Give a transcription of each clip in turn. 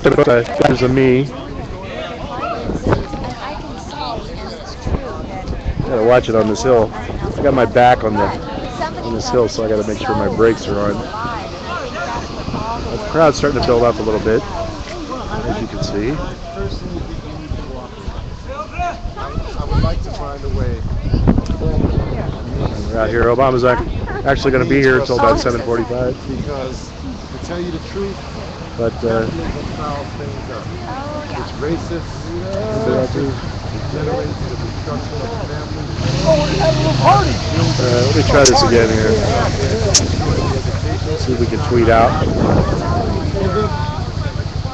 There's a me. Gotta watch it on this hill. I got my back on this hill, so I gotta make sure my brakes are on. The crowd's starting to build up a little bit, as you can see. I would like to find a way. We're out here. Obama's actually going to be here until about 7:45. Because, to tell you the truth, but capitalism fouls things up. It's racist. It generates the destruction of families. Oh, we're having a party! Let me try this again here. See if we can tweet out.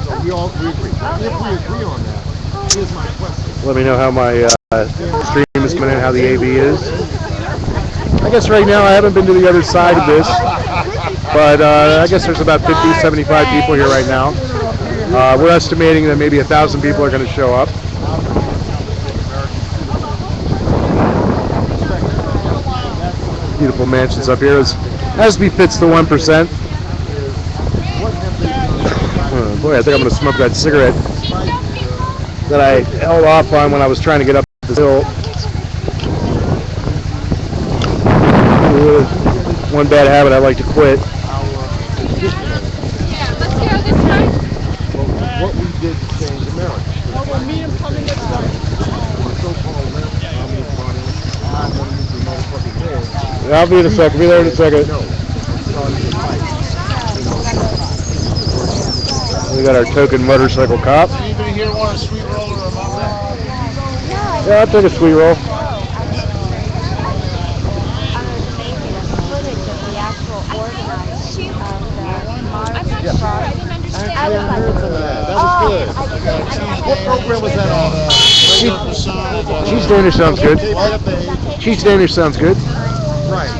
So we agree. If we agree on that, here's my question. Let me know how my stream is coming in, how the AV is. I guess right now I haven't been to the other side of this, but I guess there's about 50, 75 people here right now. We're estimating that maybe 1,000 people are going to show up. Beautiful mansions up here, as befits the 1%. Boy, I think I'm going to smoke that cigarette that I held off on when I was trying to get up the hill. One bad habit I like to quit. What we did to change America. I'll be in a second. Be there in a second. We got our token motorcycle cop. Anybody here want a sweet roll or a muffin? Yeah, I'll take a sweet roll. That was good. What program was that on? Cheese Danish sounds good. Cheese Danish sounds good. Right.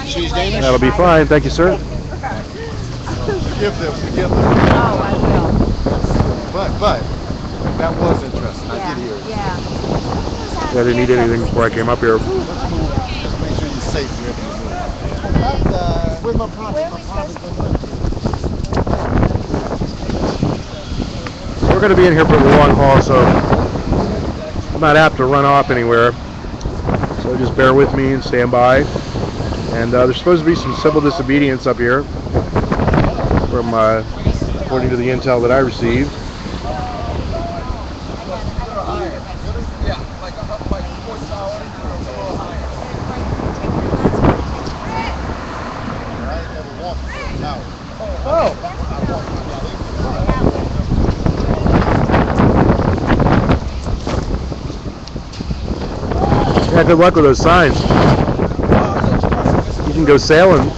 Cheese Danish? That'll be fine. Thank you, sir. Forgive them. Oh, I will. But that was interesting. I did hear it. I didn't need anything before I came up here. Just make sure you're safe wherever you move. Where's my product? We're going to be in here for the long haul, so I'm not apt to run off anywhere. So just bear with me and stand by. And there's supposed to be some civil disobedience up here, from according to the intel that I received. Yeah, good luck with those signs. You can go sailing.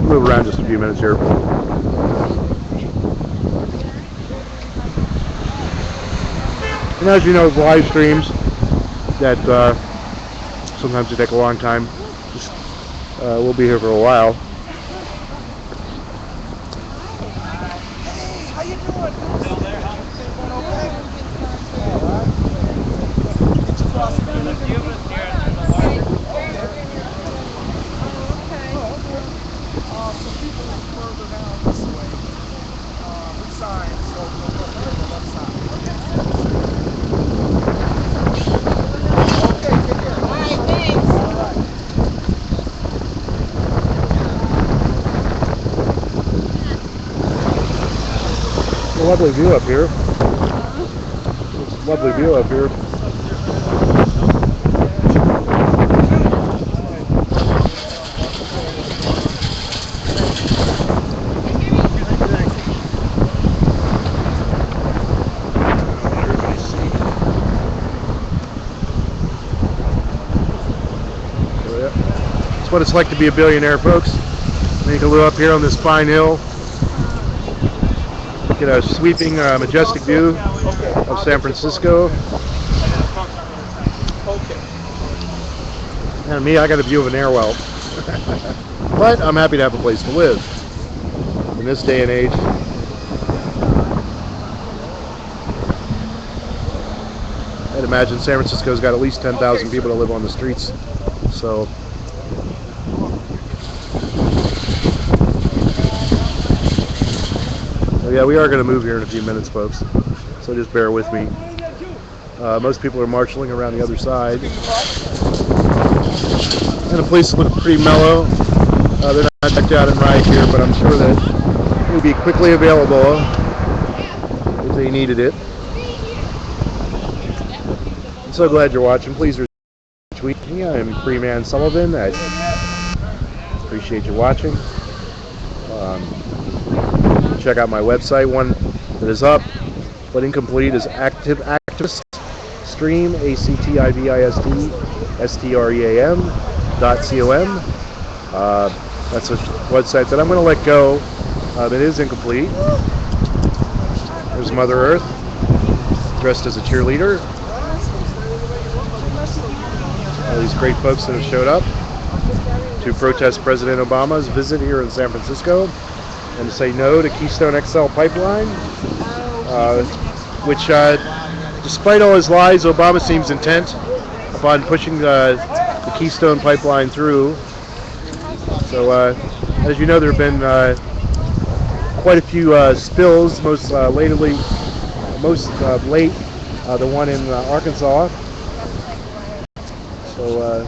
Move around just a few minutes here. And as you know, with live streams that sometimes they take a long time. We'll be here for a while. How you doing? Still there, huh? So people are further down this way. We signed, so we'll go to the left side. Okay, take care. All right, thanks. All right. It's a lovely view up here. It's a lovely view up here. what it's like to be a billionaire, folks. Make a little up here on this fine hill. Get a sweeping, majestic view of San Francisco. And me, I got a view of an airwell. But I'm happy to have a place to live in this day and age. I'd imagine San Francisco's got at least 10,000 people that live on the streets. So, yeah, we are going to move here in a few minutes, folks. So just bear with me. Most people are marshalling around the other side. And the police look pretty mellow. They're not decked out in riot gear, but I'm sure that it would be quickly available if they needed it. I'm so glad you're watching. Please retweet me. I'm Freeman Sullivan. I appreciate you watching. Check out my website. One that is up but incomplete is Activist Stream, activiststream.com. That's a website that I'm going to let go. It is incomplete. There's Mother Earth dressed as a cheerleader. All these great folks that have showed up to protest President Obama's visit here in San Francisco and to say no to Keystone XL pipeline, which, despite all his lies, Obama seems intent upon pushing the Keystone pipeline through. So, as you know, there have been quite a few spills. Most late, the one in Arkansas. So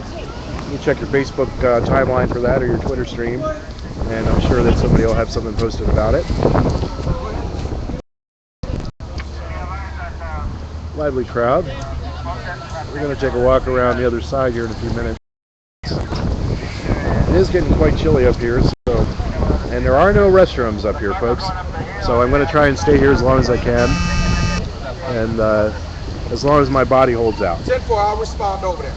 you can check your Facebook timeline for that, or your Twitter stream, and I'm sure that somebody will have something posted about it. Lively crowd. We're going to take a walk around the other side here in a few minutes. It is getting quite chilly up here, so, and there are no restrooms up here, folks. So I'm going to try and stay here as long as I can, and as long as my body holds out. 10-4, I'll respond over there.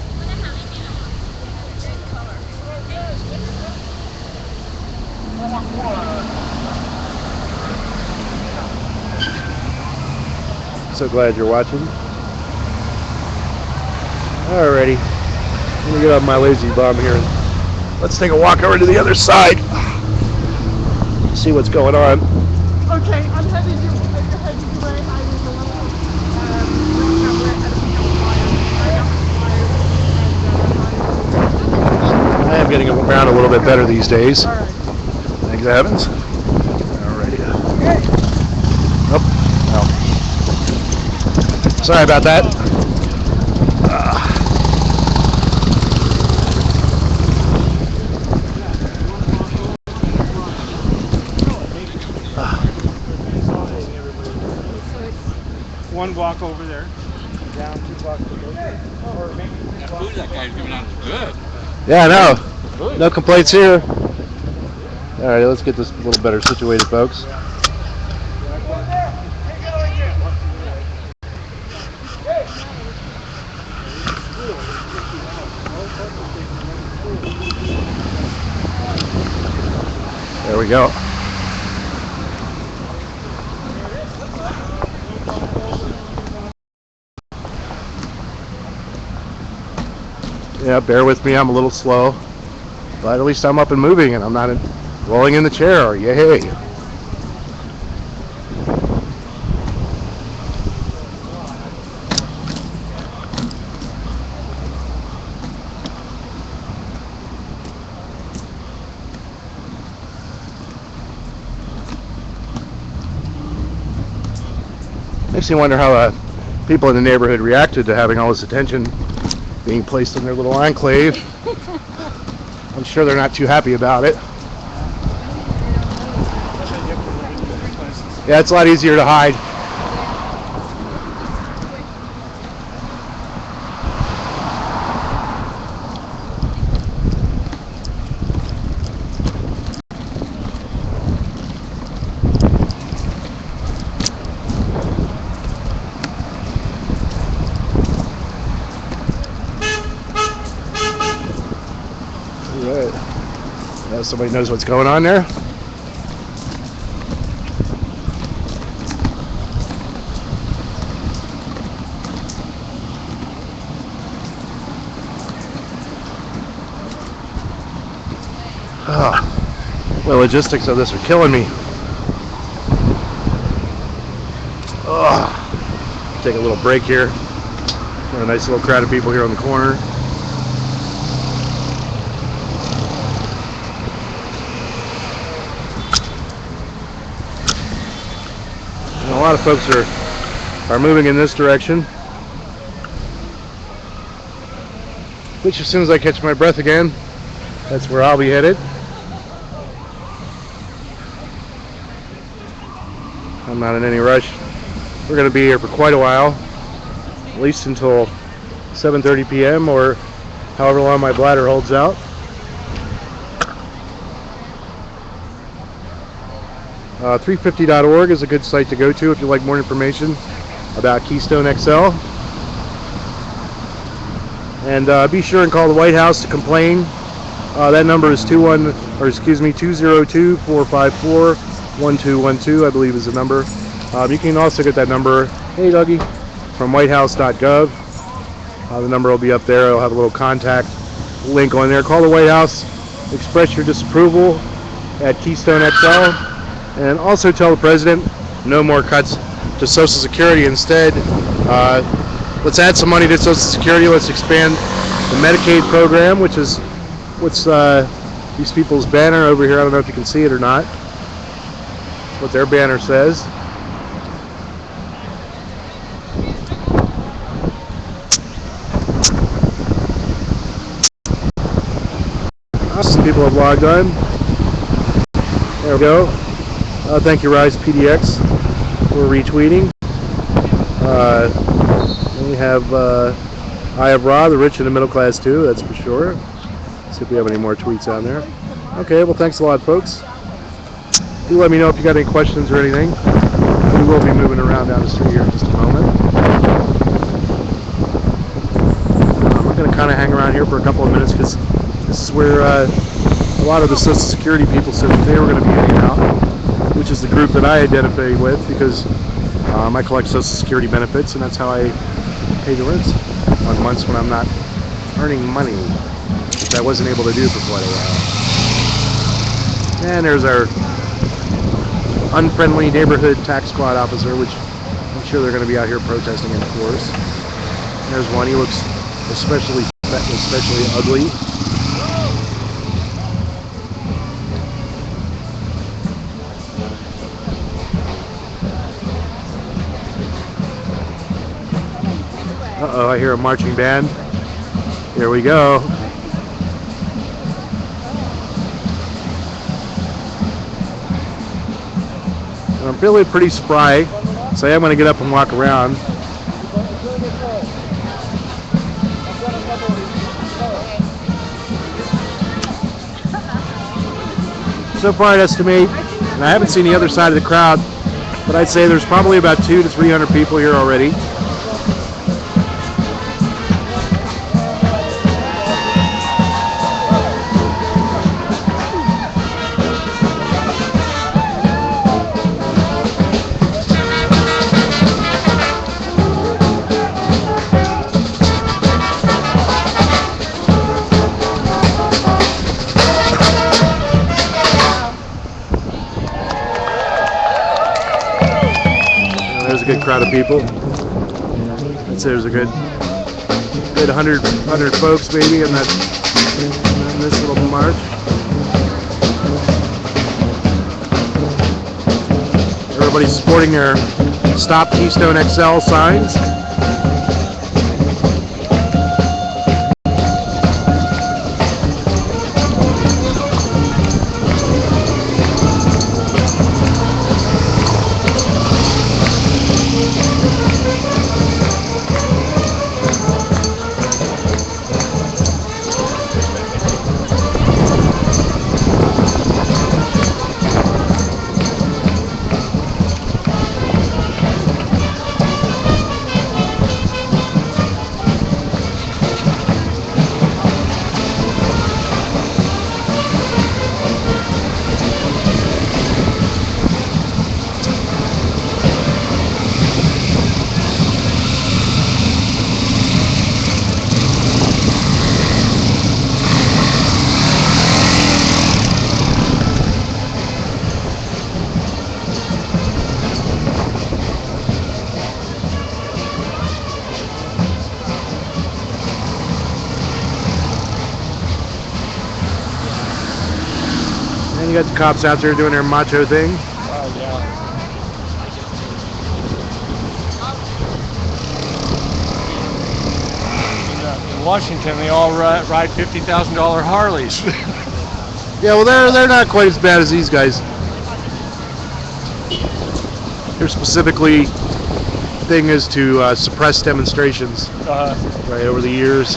So glad you're watching. Alrighty, I'm gonna get off my lazy bum here. Let's take a walk over to the other side. See what's going on. Okay, I'm heading your way. I was I am getting around a little bit better these days. All right. Thanks, Evans. Alrighty. Oh, well. Sorry about that. One block over there, down 2 blocks to go. Or maybe that food that guy's giving out is good. Yeah, I know. No complaints here. Alright, let's get this a little better situated, folks. There we go. Yeah, bear with me, I'm a little slow. But at least I'm up and moving and I'm not rolling in the chair. Yay! Makes me wonder how people in the neighborhood reacted to having all this attention being placed in their little enclave. I'm sure they're not too happy about it. Yeah, it's a lot easier to hide. Right. So somebody knows what's going on there. The logistics of this are killing me. Take a little break here. Got a nice little crowd of people here on the corner. And a lot of folks are moving in this direction. Which, as soon as I catch my breath again, that's where I'll be headed. I'm not in any rush. We're going to be here for quite a while, at least until 7:30 p.m. or however long my bladder holds out. .350.org is a good site to go to if you'd like more information about Keystone XL. And be sure and call the White House to complain. That number is 202-454-1212, I believe is the number. You can also get that number, hey Dougie, from whitehouse.gov. The number will be up there. It'll have a little contact link on there. Call the White House, express your disapproval at Keystone XL, and also tell the president no more cuts to Social Security. Instead, let's add some money to Social Security. Let's expand the Medicaid program, which is what's these people's banner over here. I don't know if you can see it or not. What their banner says. Some people have logged on. There we go. Thank you, Rise PDX, for retweeting. We have I have Ra, the rich and the middle class too, that's for sure. Let's see if we have any more tweets on there. Okay, well thanks a lot, folks. Do let me know if you got any questions or anything. We will be moving around down the street here in just a moment. I'm going to kind of hang around here for a couple of minutes because this is where a lot of the Social Security people said that they were going to be hanging out, which is the group that I identify with because I collect Social Security benefits, and that's how I pay the rent on months when I'm not earning money, which I wasn't able to do for quite a while. And there's our unfriendly neighborhood tax squad officer, which I'm sure they're going to be out here protesting in force. There's one. He looks especially ugly. Uh-oh, I hear a marching band. Here we go. And I'm feeling pretty spry, so I'm going to get up and walk around. So far I'd estimate, and I haven't seen the other side of the crowd, but I'd say there's probably about 200 to 300 people here already. There's a good crowd of people. I'd say there's a good 100 folks maybe in this little march. Everybody's sporting their Stop Keystone XL signs. You got the cops out there doing their macho thing. Oh, yeah. In Washington, they all ride $50,000 Harleys. Yeah, well, they're not quite as bad as these guys. Their specifically thing is to suppress demonstrations. Right over the years,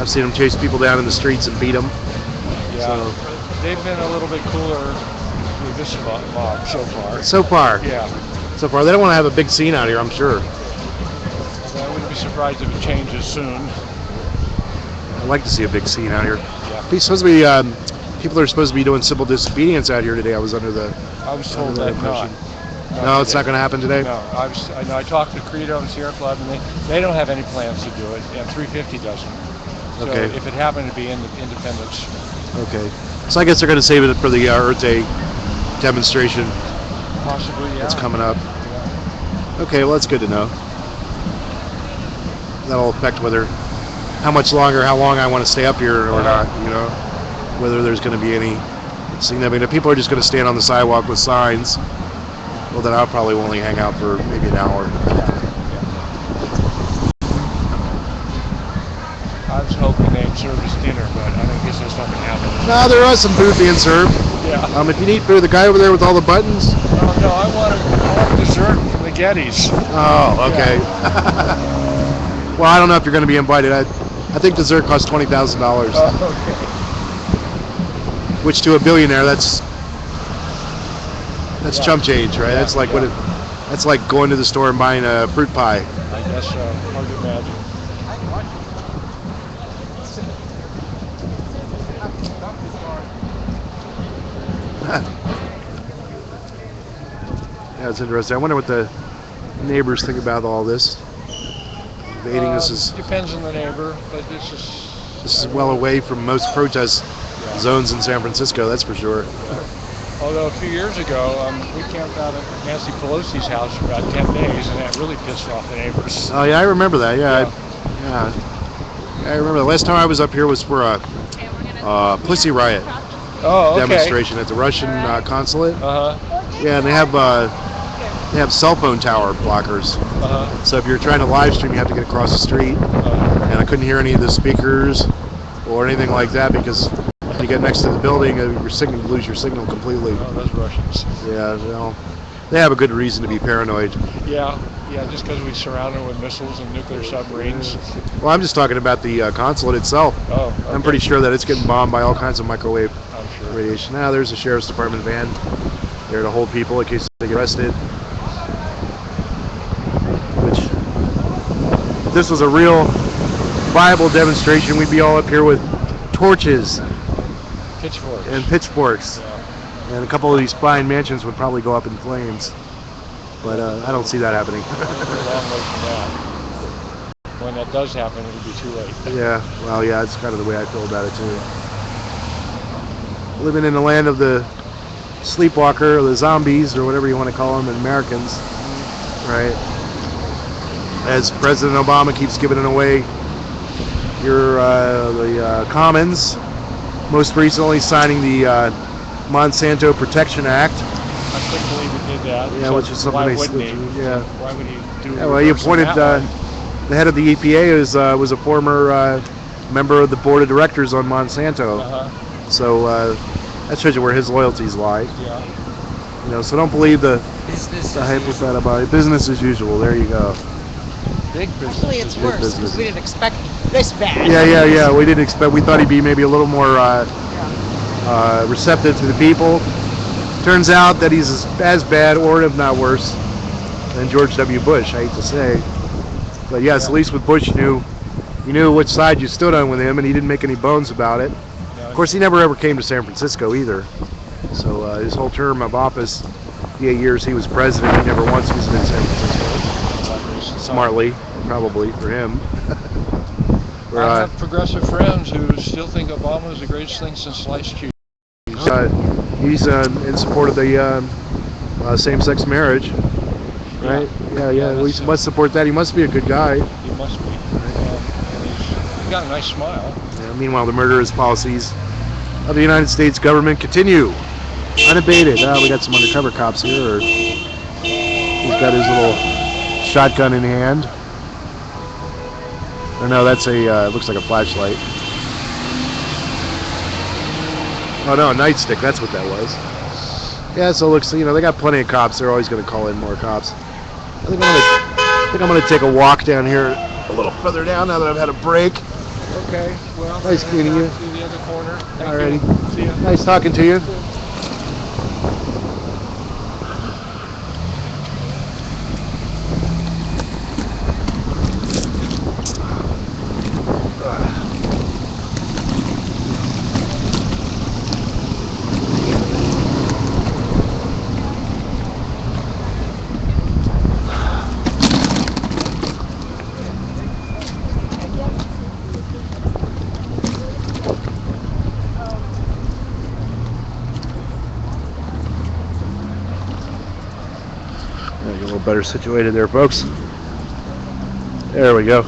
I've seen them chase people down in the streets and beat them. Yeah, so they've been a little bit cooler with this mob so far. So far, Yeah. So far, they don't want to have a big scene out here, I'm sure. I wouldn't be surprised if it changes soon. I'd like to see a big scene out here. Yeah. It's supposed to be people are supposed to be doing civil disobedience out here today. I was told that not. No, it's not going to happen today. No, I talked to Credo and Sierra Club, and they don't have any plans to do it, and 350 doesn't. So Okay. if it happened to be in Independence. Okay. So I guess they're going to save it for the Earth Day demonstration. Possibly, yeah. That's coming up. Yeah. Okay, well, that's good to know. That'll affect how much longer, how long I want to stay up here or not, you know, whether there's going to be any significant. If people are just going to stand on the sidewalk with signs, well, then I'll probably only hang out for maybe an hour. I was hoping they'd serve us dinner, but I don't guess that's not going to happen. No, there was some food being served. Yeah. If you need food, the guy over there with all the buttons. Oh, no, I want dessert from the Gettys. Oh, okay. Yeah. Well, I don't know if you're going to be invited. I think dessert costs $20,000. Okay. Which to a billionaire, that's chump change, right? That's like that's like going to the store and buying a fruit pie. I guess so. Hard to imagine. Yeah, it's interesting. I wonder what the neighbors think about all this. Debating this is depends on the neighbor, but this is well away from most protest zones in San Francisco. That's for sure. Although a few years ago, we camped out at Nancy Pelosi's house for about 10 days, and that really pissed off the neighbors. Oh yeah, I remember that. Yeah. I remember the last time I was up here was for a Pussy Riot demonstration at the Russian consulate. Yeah, and they have cell phone tower blockers. So if you're trying to live stream, you have to get across the street. And I couldn't hear any of the speakers or anything like that because when you get next to the building, you lose your signal completely. Oh, those Russians. Yeah, well, they have a good reason to be paranoid. Yeah, just because we surround them with missiles and nuclear submarines. Well, I'm just talking about the consulate itself. Oh, okay. I'm pretty sure that it's getting bombed by all kinds of microwave I'm sure. radiation. Now, there's a sheriff's department van there to hold people in case they get arrested. Which, if this was a real viable demonstration, we'd be all up here with torches Pitchforks. and pitchforks. Yeah. And a couple of these fine mansions would probably go up in flames. But I don't see that happening. We're a long way from that. When that does happen, it'll be too late. Yeah, well, yeah, it's kind of the way I feel about it too. Living in the land of the sleepwalker, or the zombies, or whatever you want to call them, Americans, right? As President Obama keeps giving it away, the Commons, most recently signing the Monsanto Protection Act. I couldn't believe he did that. Yeah, which is something why they wouldn't slipped he? through, yeah. Why would he do it? Yeah, well, you appointed the head of the EPA was a former member of the board of directors on Monsanto. So that shows you where his loyalties lie. Yeah. You know, so don't believe the Business hype with that about it. Business as usual. There you go. Big business. Hopefully it's Big worse business. because we didn't expect this bad. Yeah. We didn't expect. We thought he'd be maybe a little more receptive to the people. Turns out that he's as bad, or if not worse, than George W. Bush. I hate to say, but yes, at least with Bush, you knew which side you stood on with him, and he didn't make any bones about it. Of course, he never ever came to San Francisco either. So his whole term of office, the 8 years he was president, he never once visited San Francisco. Smartly, probably for him. I have progressive friends who still think Obama is the greatest thing since sliced cheese. He's in support of the same-sex marriage, right? Yeah. We must support that. He must be a good guy. He must be. And he's got a nice smile. Yeah, meanwhile, the murderous policies of the United States government continue unabated. We got some undercover cops here. Or he's got his little shotgun in hand. Or no, that's a looks like a flashlight. Oh no, a nightstick. That's what that was. Yeah, so it looks, they got plenty of cops. They're always going to call in more cops. I think I'm gonna take a walk down here a little further down now that I've had a break. Okay, well, Nice meeting you. To the other corner. Alrighty. See ya. Nice talking to you. Get a little better situated there, folks. There we go.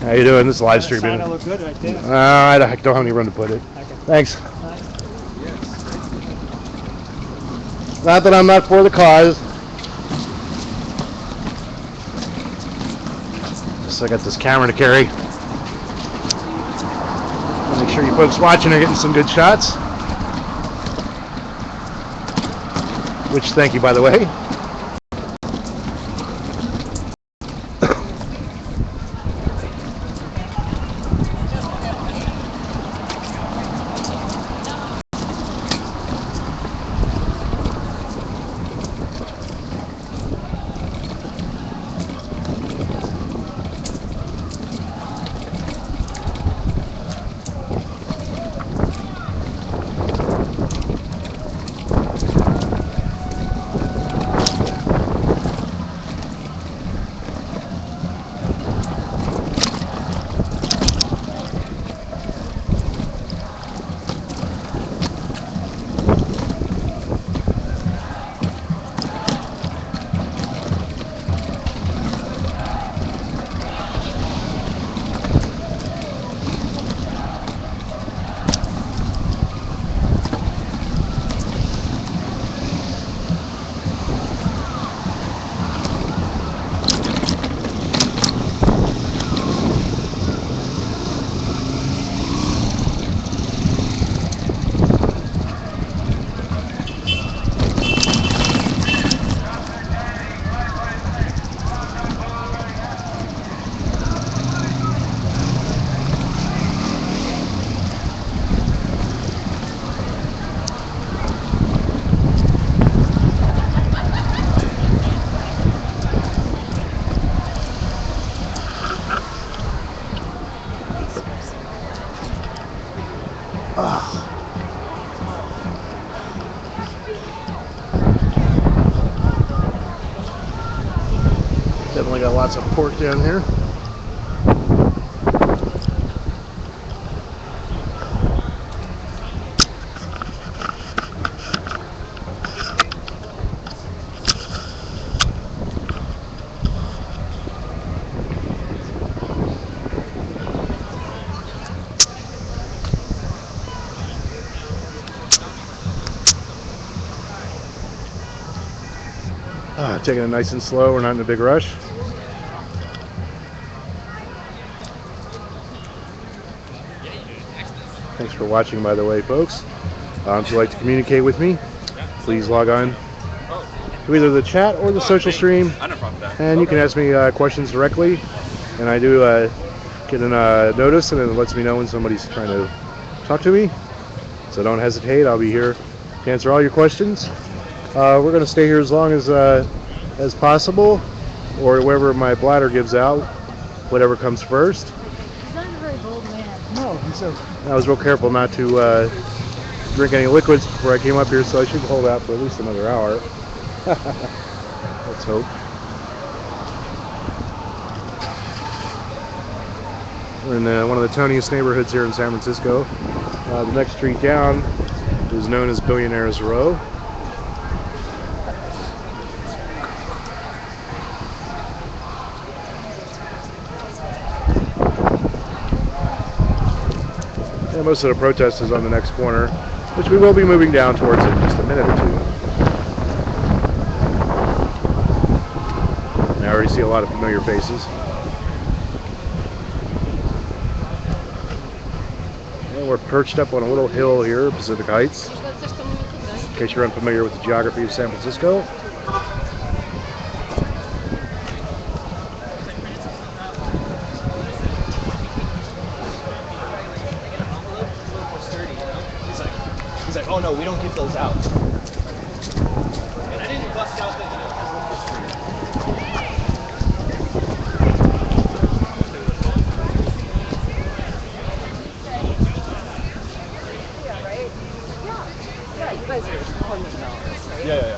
How you doing? This live streaming. Look good right there. I don't have any room to put it. Thanks. Not that I'm not for the cause. Just I got this camera to carry. Make sure you folks watching are getting some good shots. Which, thank you, by the way. Definitely got lots of pork down here. Taking it nice and slow. We're not in a big rush. Thanks for watching, by the way, folks. If you'd like to communicate with me, please log on to either the chat or the social stream, and you can ask me questions directly. And I do get a notice, and it lets me know when somebody's trying to talk to me. So don't hesitate. I'll be here to answer all your questions. We're going to stay here as long as possible, or wherever my bladder gives out, whatever comes first. He's not a very bold man. No, he says. I was real careful not to drink any liquids before I came up here, so I should hold out for at least another hour. Let's hope. We're in one of the toniest neighborhoods here in San Francisco. The next street down is known as Billionaires Row. And most of the protest is on the next corner, which we will be moving down towards in just a minute or two. And I already see a lot of familiar faces. And we're perched up on a little hill here, Pacific Heights. In case you're unfamiliar with the geography of San Francisco. He's like, oh no, we don't give those out. And I didn't bust out the, Yeah.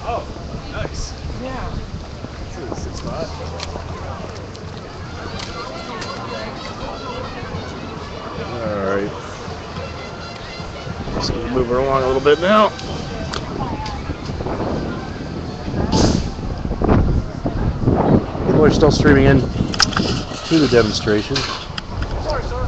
Oh, nice. Yeah. This is 6'5". Alright. So we're moving along a little bit now. People are still streaming in to the demonstration. Sorry, sir.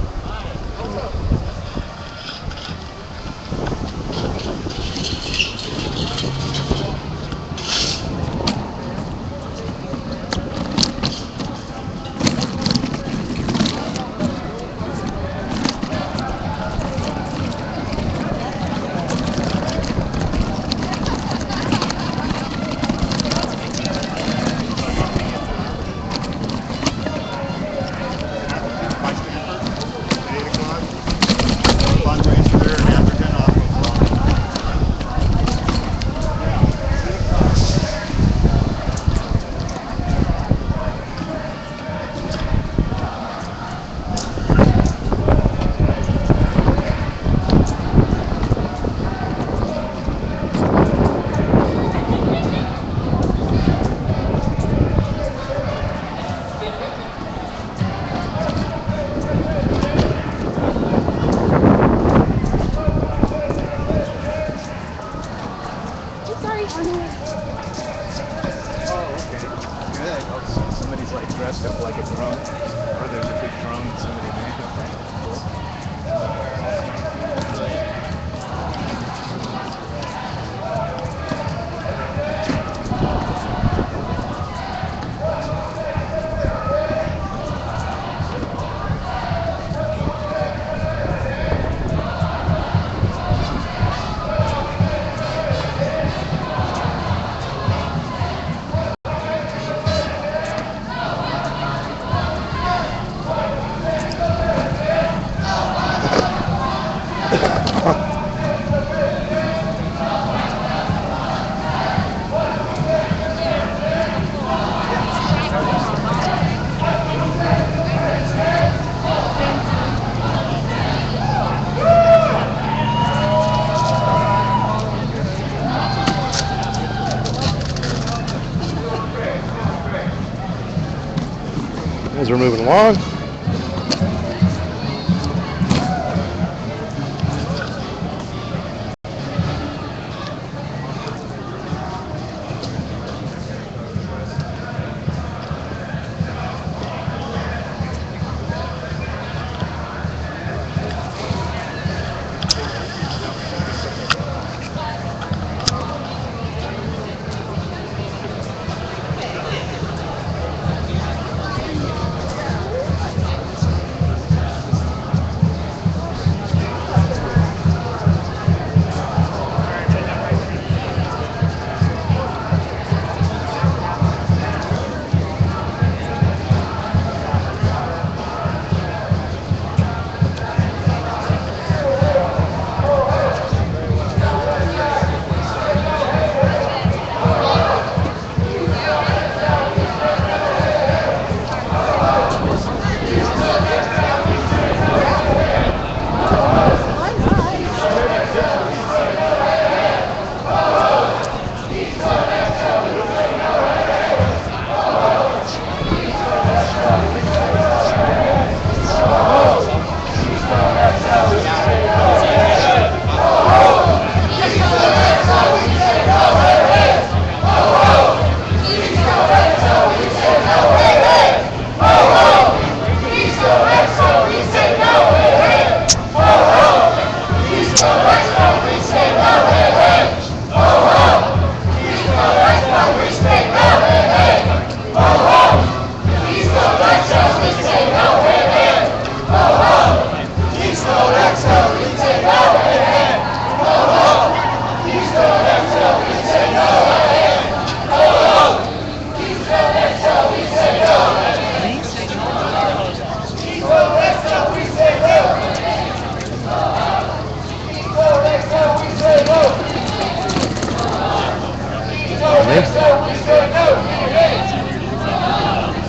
Fundraiser there in African off of Good. Oh, somebody's like dressed up like a drone. Or there's a big drone that somebody made. As we're moving along.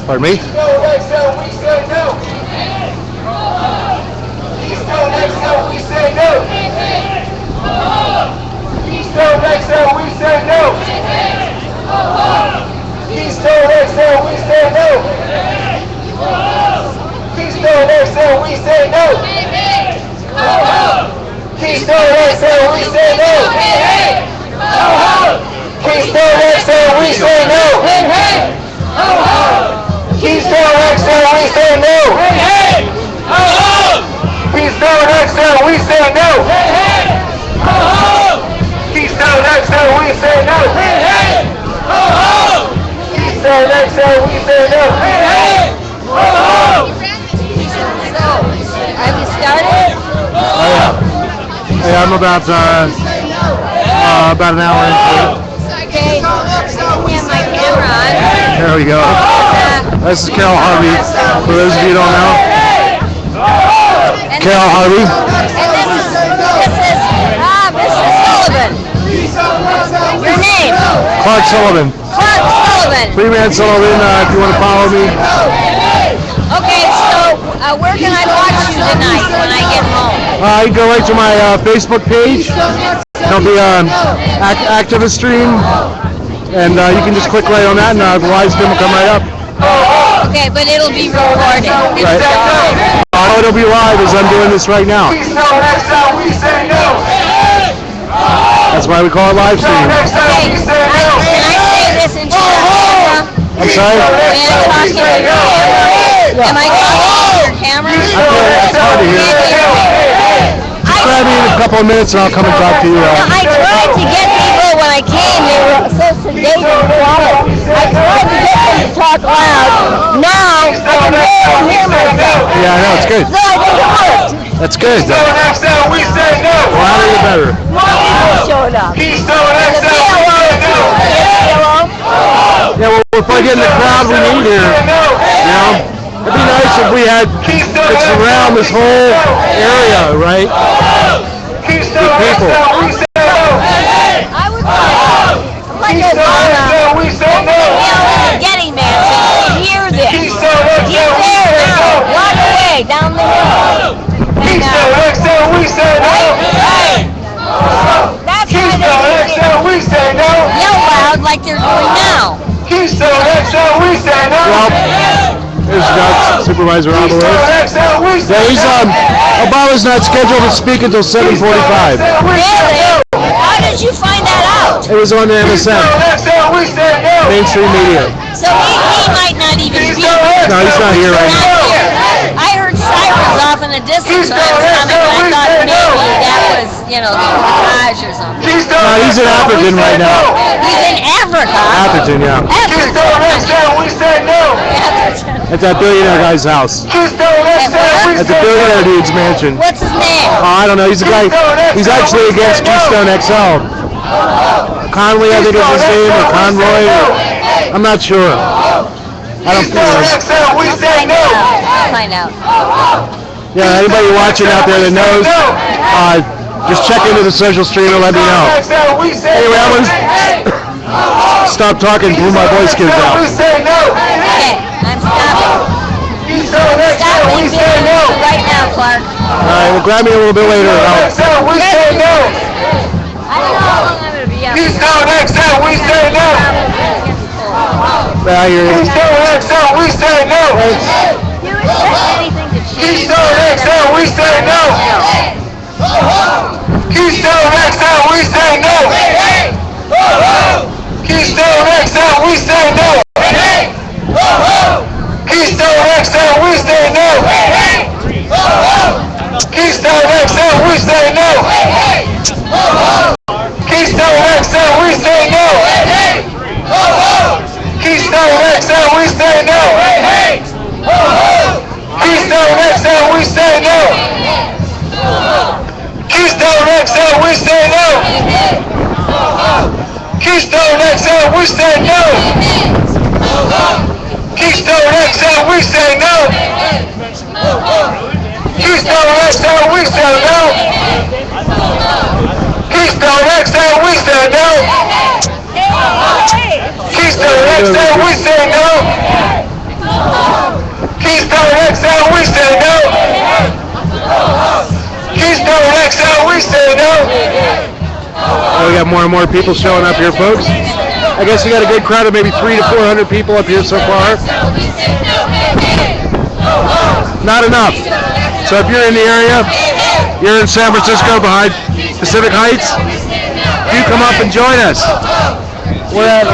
Pardon me? Keystone XL, we say no. Keystone XL, we say no. Keystone XL, we say no. Keystone XL, we say no. Keystone XL, we say no. Keystone XL, we say no. Keystone XL, we say no. Keystone XL, we say no. Keystone XL, we say no. Keystone XL, we say no. Keystone XL, we say no. Have you started? Oh yeah. Hey, I'm about an hour into it. Okay. I have my camera on. There we go. This is Carol Harvey. For those of you who don't know, And Carol Harvey. And this is Mr. Sullivan. Your name? Clark Sullivan. Clark Sullivan. Freeman Sullivan, if you want to follow me. Okay, so where can I watch you tonight when I get home? You can go right to my Facebook page. There'll be an activist stream, and you can just click right on that, and the live stream will come right up. Okay, but it'll be recorded. Right. Oh, it'll be live as I'm doing this right now. That's why we call it live stream. Okay, can I say this into the camera? I'm sorry? Am I talking to your camera? Am I talking to your camera? It's hard to hear. Just grab me in a couple of minutes and I'll come and talk to you. No, I tried to get people when I came. They were so sedate and quiet. I tried to get them to talk loud. Now I can barely hear myself. Yeah, I know, it's good. So I think it worked. That's good. The we say no. louder the better. More people showed up. Keystone And the PLO too. Yeah, well, if I get in the crowd we need here, you know, it'd be nice if we had it surround this whole area, right? Keystone people. I would like Obama we say no. the Getty Mansion to hear this. He's there now, walk away down the hill. And, we say no. that's why they didn't we say no. yell loud like they're doing now. Keystone XL, we say no. Well, there's got Supervisor Obama. Yeah, he's Obama's not scheduled to speak until 7:45. Really? How did you find that out? It was on the MSN, mainstream media. So he might not even be here. No, he's not here right now. Not here. I heard sirens off in the distance when I was coming, and I thought maybe that was, the garage or something. No, he's in Atherton right now. He's in Africa. Atherton, yeah. Atherton. At that billionaire guy's house. At the billionaire dude's mansion. What's his name? I don't know. He's a guy. He's actually against Keystone XL. Conley, I think is his name, or Conroy. I'm not sure. I don't think I'll find out. Yeah, anybody watching out there that knows, just check into the social stream and let me know. Anyway, I'm gonna stop talking and pull my voice kids out. Okay, I'm stopping. Stop being busy right now, Clark. Alright, well grab me a little bit later. I don't know how long I'm going to be up. I hear you. we say no. You expect anything to change? we say no. say no. Keystone XL, we say no. Keystone XL, we say no. Keystone XL, we say no. Keystone XL, we say no. Keystone XL, we say no. Keystone XL, we say no. Keystone XL, we say no. Keystone XL, we say no. Keystone XL, we say no. Keystone XL, we say no. Keystone XL, we say no. Keystone XL, we say no. Keystone XL, we say no. Keystone XL, we say no. We got more and more people showing up here, folks. I guess we got a good crowd of maybe 300 to 400 people up here so far. Not enough. So if you're in the area, you're in San Francisco behind Pacific Heights, do come up and join us. We're at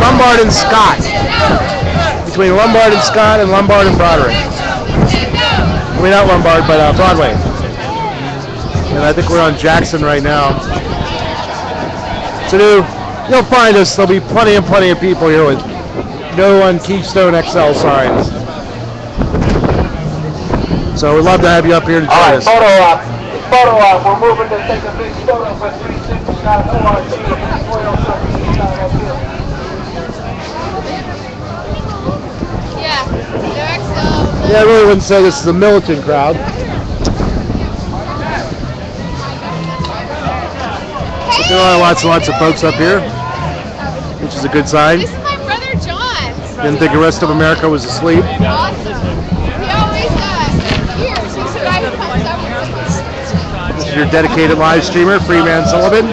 Lombard and Scott. Between Lombard and Scott and Lombard and Broderick. I mean, not Lombard, but Broadway. And I think we're on Jackson right now. So you'll find us. There'll be plenty and plenty of people here with no on Keystone XL signs. So we'd love to have you up here to join us. Photo op. We're moving to take a big photo for 369 ORG. Yeah, I really wouldn't say this is a militant crowd. But there are lots and lots of folks up here, which is a good sign. This is my brother John. Didn't think the rest of America was asleep. Awesome. He always here. He's the guy who comes up with us. This is your dedicated live streamer, Freeman Sullivan.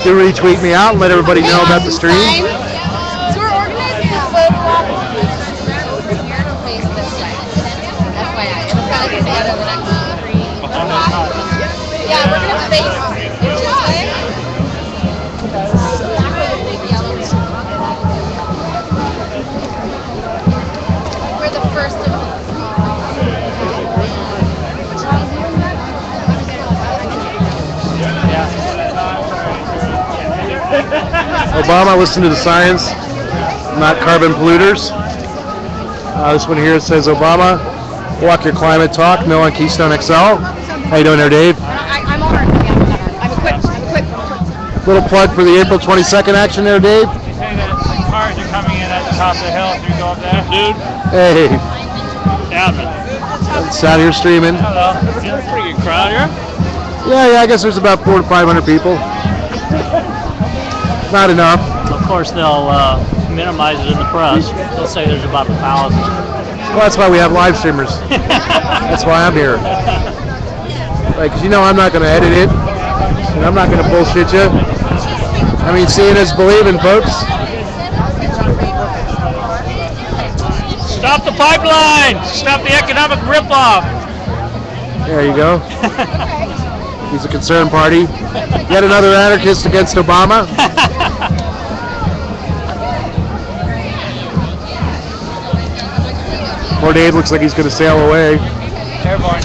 Do retweet me out and let everybody know about the stream. So we're organizing a photo op. Yeah, we're gonna face this way. We're the first of Obama, listen to the science, not carbon polluters. This one here says, Obama, walk your climate talk, no on Keystone XL. How you doing there, Dave? I'm all right. I'm equipped. Little plug for the April 22nd action there, Dave. You say that cars are coming in at the top of the hill if you go up there? Dude. Hey, Down me. it's out here streaming. Hello. It's a pretty good crowd here. Yeah, I guess there's about 400 to 500 people. Not enough. Of course, they'll minimize it in the press. They'll say there's about 1,000. Well, that's why we have live streamers. That's why I'm here. Like, 'cause you know I'm not going to edit it, and I'm not going to bullshit you. I mean, seeing is believing, folks. Stop the pipeline! Stop the economic ripoff! There you go. He's a concerned party. Yet another anarchist against Obama. Poor Dave looks like he's going to sail away. Airborne.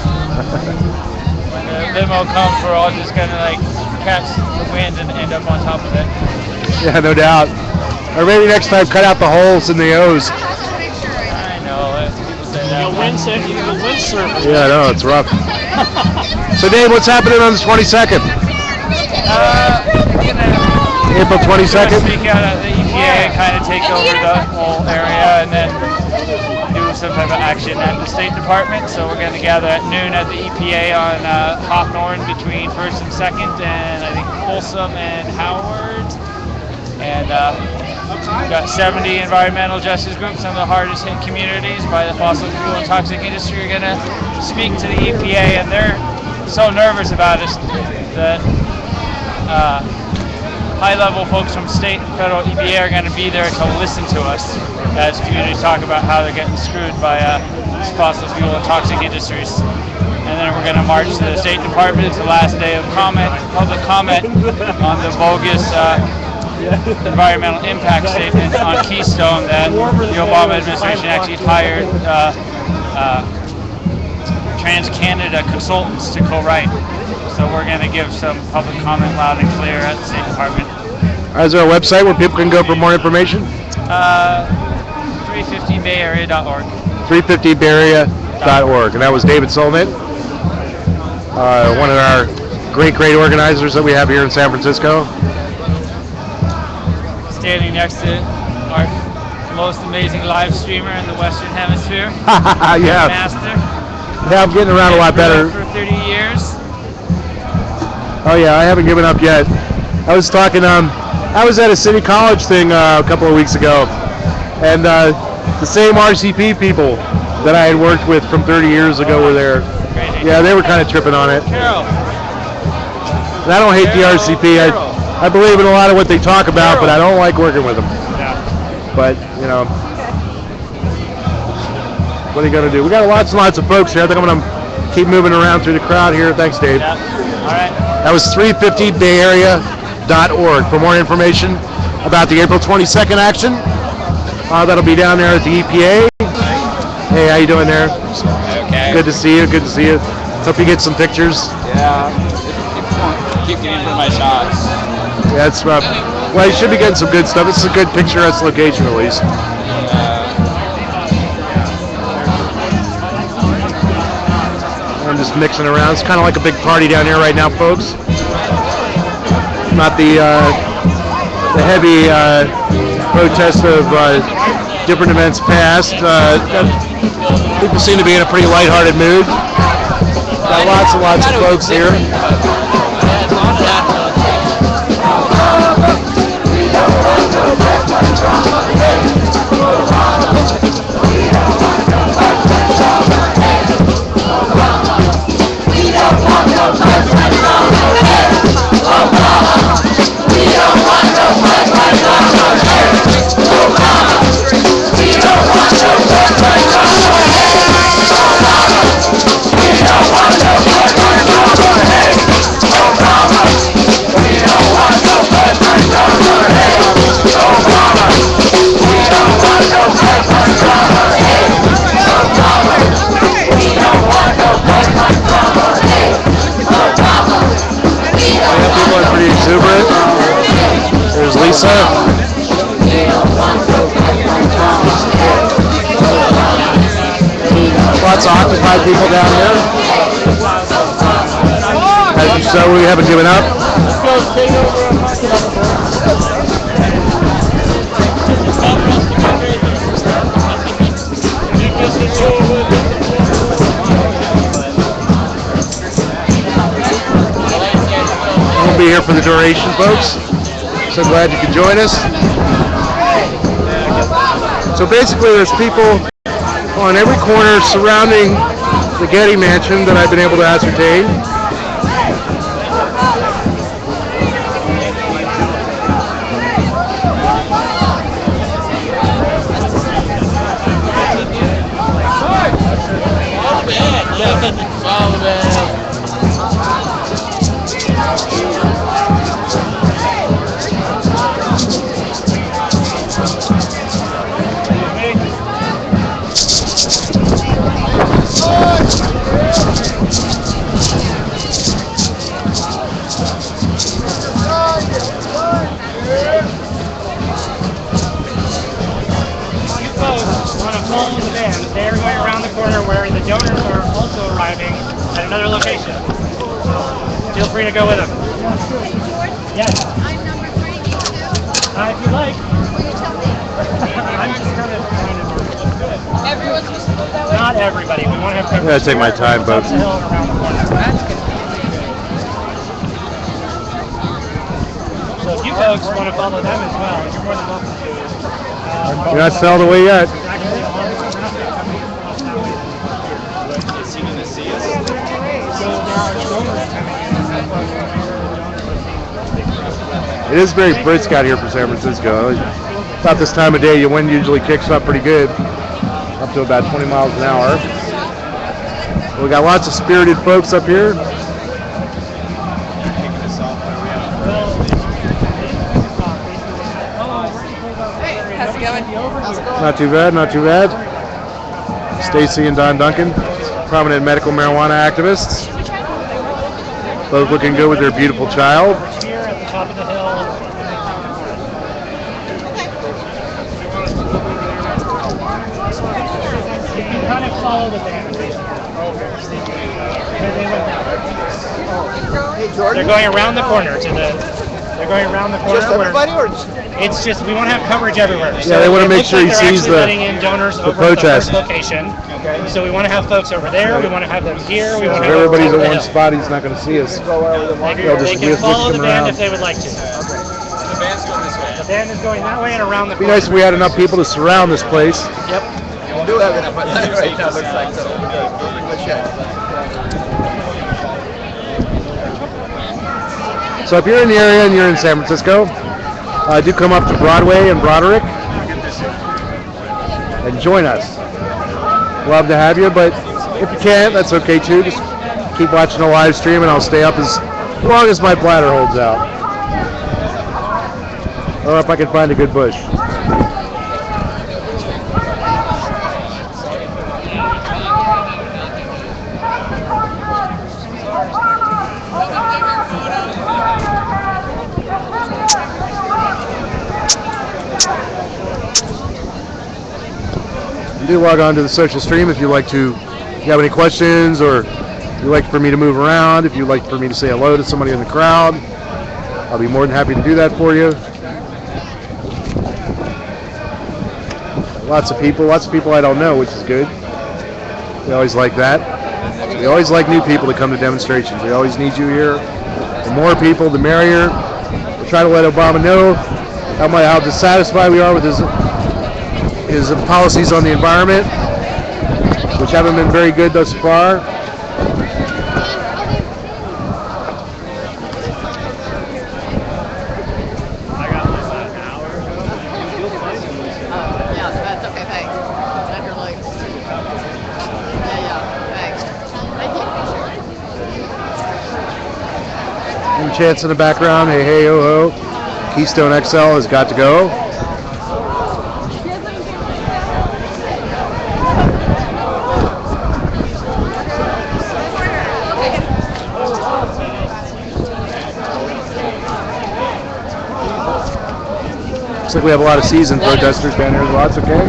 When the limo comes, we're all just gonna like catch the wind and end up on top of it. Yeah, no doubt. Or maybe next time cut out the holes in the O's. I know, people say that. Windsurfer. Yeah, I know, it's rough. So Dave, what's happening on the 22nd? April 22nd? Speak out at the EPA and kind of take over the whole area and then do some type of action at the State Department. So we're going to gather at noon at the EPA on Hawthorne between 1st and 2nd, and I think Folsom and Howard. And we've got 70 environmental justice groups, some of the hardest hit communities by the fossil fuel and toxic industry are going to speak to the EPA, and they're so nervous about us that high-level folks from state and federal EPA are going to be there to listen to us as communities talk about how they're getting screwed by fossil fuel and toxic industries. and then we're going to march to the State Department. It's the last day of public comment on the bogus environmental impact statement on Keystone that the Obama administration actually hired Trans-Canada consultants to co-write. So we're going to give some public comment loud and clear at the State Department. Is there a website where people can go for more information? 350bayarea.org. 350bayarea.org. And that was David Solnit, one of our great organizers that we have here in San Francisco. Standing next to our most amazing live streamer in the Western Hemisphere. Yeah. Master. Yeah, I'm getting around a lot better. For 30 years. Oh yeah, I haven't given up yet. I was talking, I was at a City College thing a couple of weeks ago, and the same RCP people that I had worked with from 30 years ago were there. Crazy. Yeah, they were kind of tripping on it. Carol. And I don't hate the RCP. I believe in a lot of what they talk about, but I don't like working with them. Yeah. But, you know, what are you going to do? We got lots and lots of folks here. I think I'm going to keep moving around through the crowd here. Thanks, Dave. Yeah. All right. That was 350bayarea.org for more information about the April 22nd action. That'll be down there at the EPA. Hey, how you doing there? Okay. Good to see you. Good to see you. Hope you get some pictures. Yeah. Keep getting for my shots. Yeah, it's rough. Well, you should be getting some good stuff. It's a good picturesque location, at least. I'm just mixing around. It's kind of like a big party down here right now, folks. Not the heavy protest of different events past. People seem to be in a pretty lighthearted mood. Got lots and lots of folks here. People are pretty exuberant. There's Lisa. Lots of occupied people down here. As you saw, we haven't given up. We'll be here for the duration, folks. So glad you could join us. So basically, there's people on every corner surrounding the Getty Mansion that I've been able to ascertain. They're going around the corner where the donors are also arriving at another location. Feel free to go with them. Yes. I'm number 3, you too. If you like. Will you tell me? I'm just kind of trying to Everyone's supposed to go that way? Not everybody. We want to have I'm gonna take my time, folks. the hill and around the corner. That's good. So if you folks want to follow them as well, you're more than welcome to. You're not sailed away yet. Is he gonna see us? It is very brisk out here for San Francisco. About this time of day, your wind usually kicks up pretty good, up to about 20 miles an hour. We got lots of spirited folks up here. How's it going? Not too bad, not too bad. Stacy and Don Duncan, prominent medical marijuana activists. Both looking good with their beautiful child. Here at the top of the hill. You can kind of follow the band. They're going around the corner to the. They're going around the corner. Just everybody, or It's just we want to have coverage everywhere. Yeah, they want to it make looks sure like he they're sees actually letting in donors the over protest. at the first location. Okay. So we want to have folks over there. We want to have them here. We want If to have everybody's them at over one the hill. spot, he's not going to see us. They They'll just can whisk follow the him band around. if they would like to. The band's going this way. The band is going that way and around the It'd be corner. nice if we had enough people to surround this place. Yep. we do have enough, but right now looks like so. So if you're in the area and you're in San Francisco, do come up to Broadway and Broderick and join us. Love to have you, but if you can't, that's okay too. Just keep watching the live stream and I'll stay up as long as my bladder holds out. Or if I can find a good bush. Do log on to the social stream if you like to, if you have any questions, or you'd like for me to move around, if you'd like for me to say hello to somebody in the crowd. I'll be more than happy to do that for you. Lots of people I don't know, which is good. We always like that. We always like new people to come to demonstrations. We always need you here. The more people, the merrier. We'll try to let Obama know how dissatisfied we are with his policies on the environment, which haven't been very good thus far. Yeah, that's okay, thanks. Under lights. Yeah, thanks. Thank you. Any chance in the background? Hey, hey, ho, ho. Keystone XL has got to go. Looks like we have a lot of seasoned protesters down here as well. That's okay.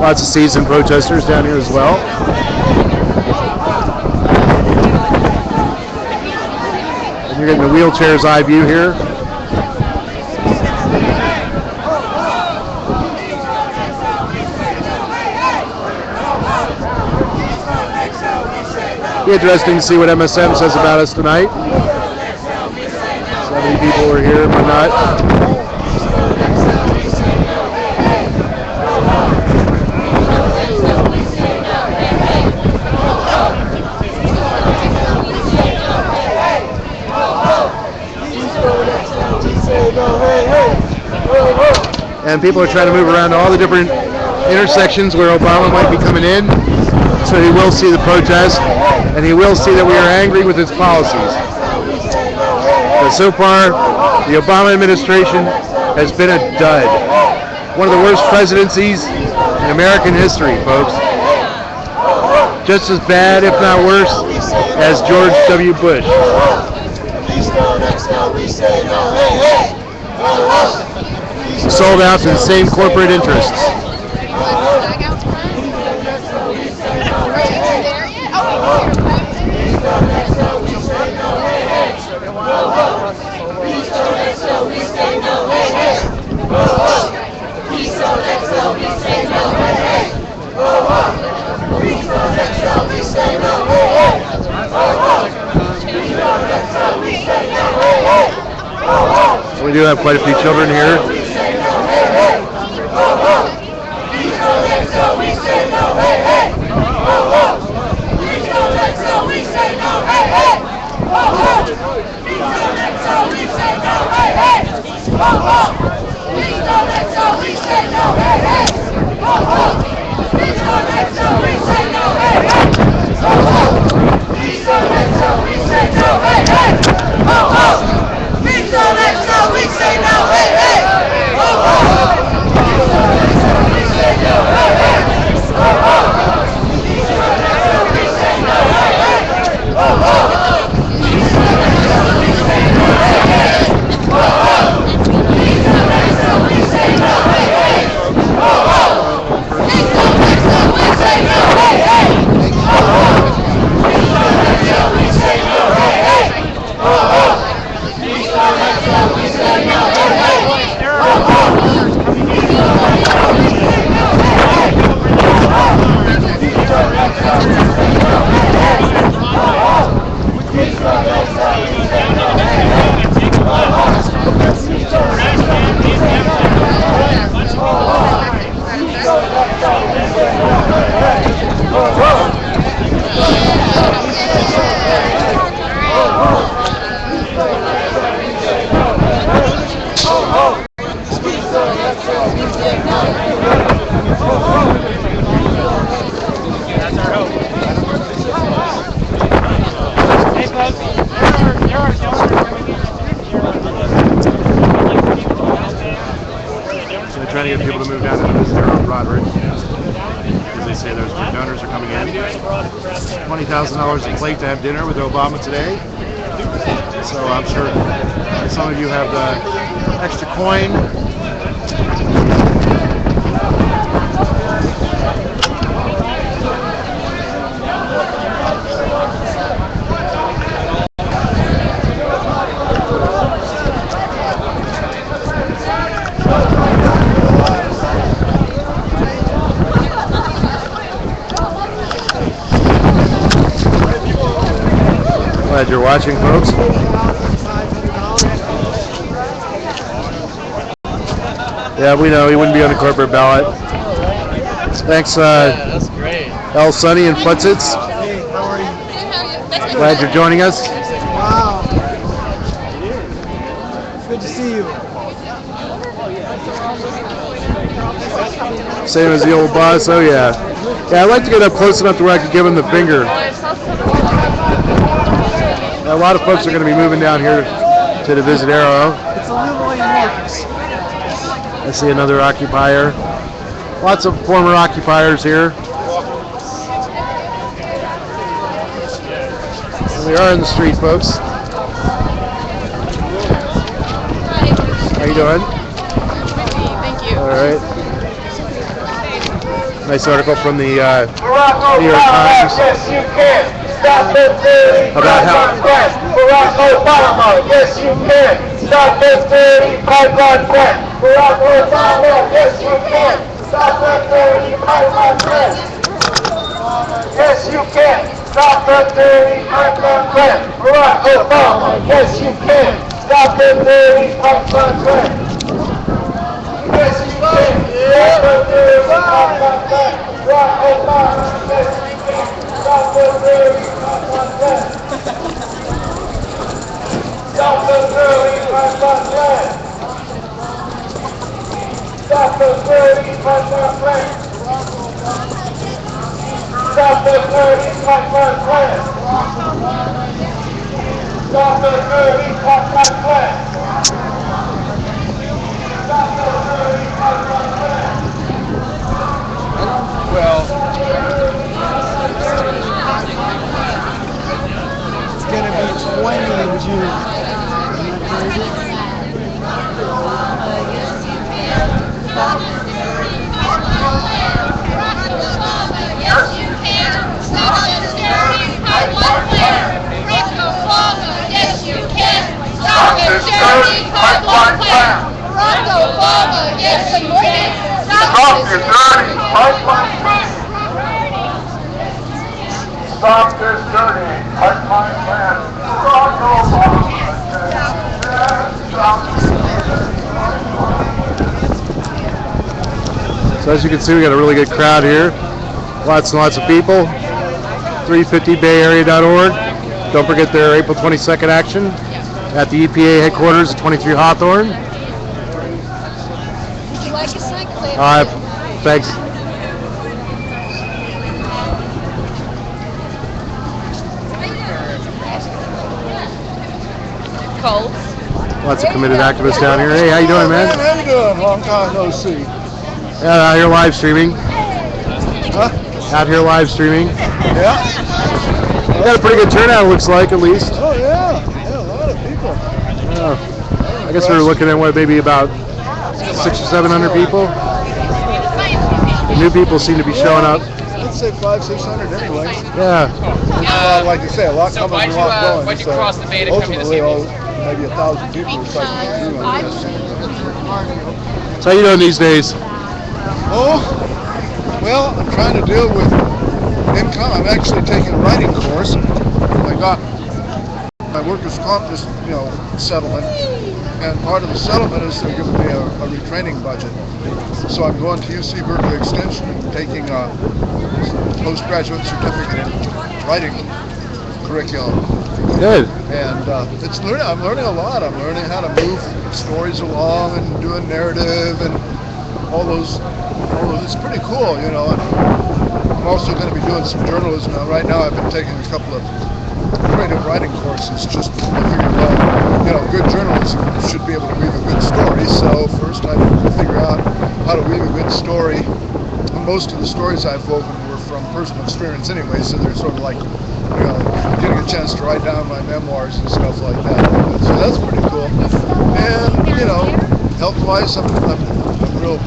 Lots of seasoned protesters down here as well. And you're getting the wheelchair's eye view here. Be interesting to see what MSM says about us tonight. So many people are here and whatnot. And people are trying to move around to all the different intersections where Obama might be coming in, so he will see the protest, and he will see that we are angry with his policies. But so far, the Obama administration has been a dud. One of the worst presidencies in American history, folks. Just as bad, if not worse, as George W. Bush. Sold out to the same corporate interests. We do have quite a few children here. Hey folks, there are donors coming in. So they're trying to get people to move down to the visitor on Broderick. As they say, those donors are coming in. $20,000 a plate to have dinner with Obama today. So I'm sure some of you have the extra coin. Glad you're watching, folks. Yeah, we know he wouldn't be on the corporate ballot. Thanks, That's great. El Sunny and Futsits. Glad you're joining us. Wow. Good to see you. Same as the old boss. Oh yeah. Yeah, I'd like to get up close enough to where I could give him the finger. A lot of folks are going to be moving down here to the Visadero. It's a little enormous. I see another occupier. Lots of former occupiers here. We are in the street, folks. How you doing? Thank you. All right. Nice article from the New York Times. Yes, you can. Stop the dirty About how- pipeline. Barack Obama, yes, you can. Stop the dirty pipeline. Barack Obama, yes, you can. Stop the dirty pipeline. Yes, you can. Stop the dirty pipeline. Barack Obama, yes, you can. Stop the dirty pipeline. Yes, you can. Stop the dirty pipeline. Barack Obama, yes, you can. Stop the dirty pipeline. Stop the dirty pipeline. Stop the dirty pipeline. Stop the dirty pipeline. Stop the dirty pipeline. Stop the dirty pipeline. Well, it's gonna be 20 in June. Isn't that crazy? Yes, you can. Stop the dirty pipeline. Barack Obama, yes, you can. Stop the dirty pipeline. Barack Obama, yes, you can. Stop the dirty pipeline. Stop this dirty pipeline plan. Barack Obama, stop this dirty pipeline. So as you can see, we got a really good crowd here. Lots and lots of people. 350bayarea.org. Don't forget their April 22nd action at the EPA headquarters at 23 Hawthorne. Would you like a snack? Thanks. Cold. Lots of committed activists down here. Hey, how you doing, man? How you doing? Long time no see. Yeah, out here live streaming. Huh? Out here live streaming. Yeah? We got a pretty good turnout, it looks like, at least. Oh yeah. Yeah, a lot of people. Yeah. I guess we were looking at what, maybe about 600 or 700 people. The new people seem to be showing up. I'd say 500-600 anyway. Yeah. Like you say, a lot coming and a lot going. why'd you cross the bay to come here this ultimately, evening? maybe 1,000 people cycling through on this. So how you doing these days? Oh, well, I'm trying to deal with income. I'm actually taking a writing course. I got my workers' comp, settlement, and part of the settlement is they're giving me a retraining budget. So I'm going to UC Berkeley Extension and taking a postgraduate certificate in writing curriculum. Good. And I'm learning a lot. I'm learning how to move stories along and doing narrative and all those. It's pretty cool, And I'm also going to be doing some journalism now. Right now, I've been taking a couple of creative writing courses. Just to figure, good journalism should be able to weave a good story. So first, I need to figure out how to weave a good story. And most of the stories I've woven were from personal experience anyway, so they're sort of like, getting a chance to write down my memoirs and stuff like that. So that's pretty cool. And health-wise, I'm real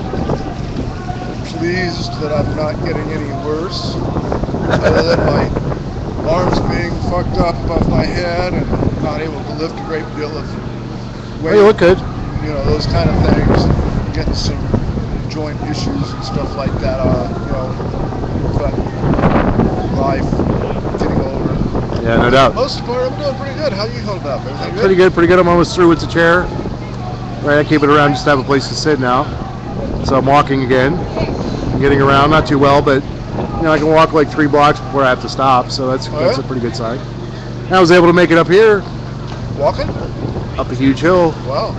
pleased that I'm not getting any worse, other than my arms being fucked up above my head and not able to lift a great deal of weight. Oh, you look good. Those kind of things. Getting some joint issues and stuff like that. But life, getting older. Yeah, no doubt. Most of the part, I'm doing pretty good. How you holding up? Everything good? Pretty good. I'm almost through with the chair. Right, I keep it around just to have a place to sit now. So I'm walking again. I'm getting around, not too well, but I can walk like 3 blocks before I have to stop. So that's a pretty good sign. And I was able to make it up here. Walking? Up a huge hill. Wow.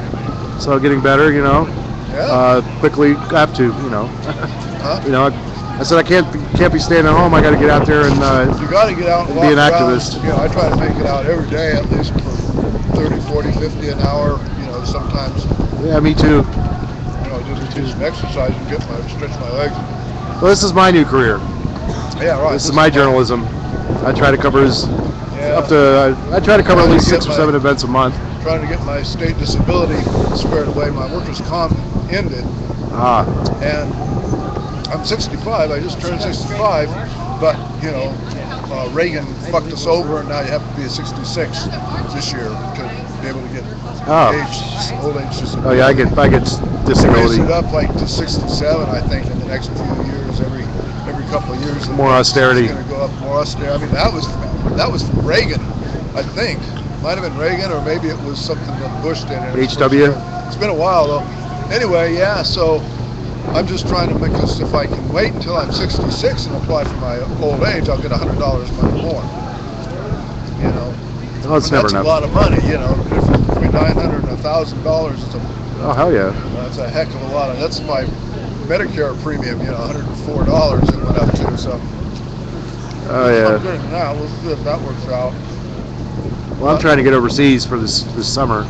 So getting better, Yeah. Quickly have to, Huh? I said I can't be staying at home. I got to get out there and you got to get out and be an walk activist. Around. I try to make it out every day at least for 30, 40, 50 an hour. Sometimes. Yeah, me too. Just do some exercise and stretch my legs. Well, this is my new career. Yeah, right. This is my journalism. I try to cover I try to cover at least 6 or 7 events a month. Trying to get my state disability squared away. My workers' comp ended. And I'm 65. I just turned 65. But, Reagan fucked us over, and now you have to be a 66 this year to be able to get old age disability. Oh yeah, I get disability. Raise it up like to 67, I think, in the next few years. Every couple of years. More austerity. It's going to go up more austerity. I mean, that was from Reagan, I think. Might have been Reagan, or maybe it was something that Bush did. HW. It's been a while though. Anyway, yeah. So I'm just trying to make this. If I can wait until I'm 66 and apply for my old age, I'll get $100 a month more. Oh, it's never enough. That's enough. a lot of money. Between $900 and $1,000, it's oh hell yeah. That's a heck of a lot. That's my Medicare premium. $104 it went up to. So. Oh yeah. I'm good now. We'll see if that works out. Well, I'm trying to get overseas for this summer.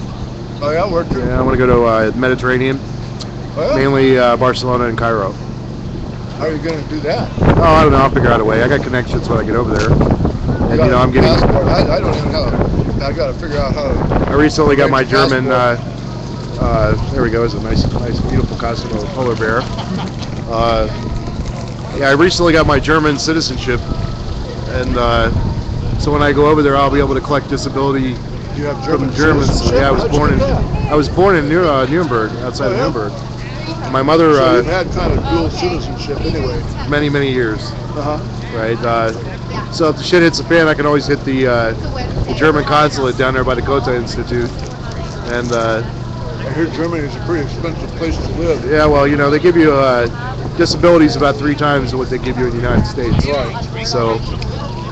Oh yeah, where to? Yeah, I want to go to Mediterranean, mainly Barcelona and Cairo. How are you going to do that? Oh, I don't know. I'll figure out a way. I got connections when I get over there. And I'm getting. Passport. I don't even know. I got to figure out how to. I recently got my German. There we go. It's a nice, beautiful Cosmo polar bear. Yeah, I recently got my German citizenship, and so when I go over there, I'll be able to collect disability You have German from Germans. citizenship? Yeah, I was born in Nuremberg, outside of Nuremberg. My mother. So you've had kind of dual citizenship anyway. Many years. Right. So if the shit hits the fan, I can always hit the German consulate down there by the Goethe Institute, and. I hear Germany is a pretty expensive place to live. Yeah, well, they give you disabilities about 3 times what they give you in the United States. Right. So,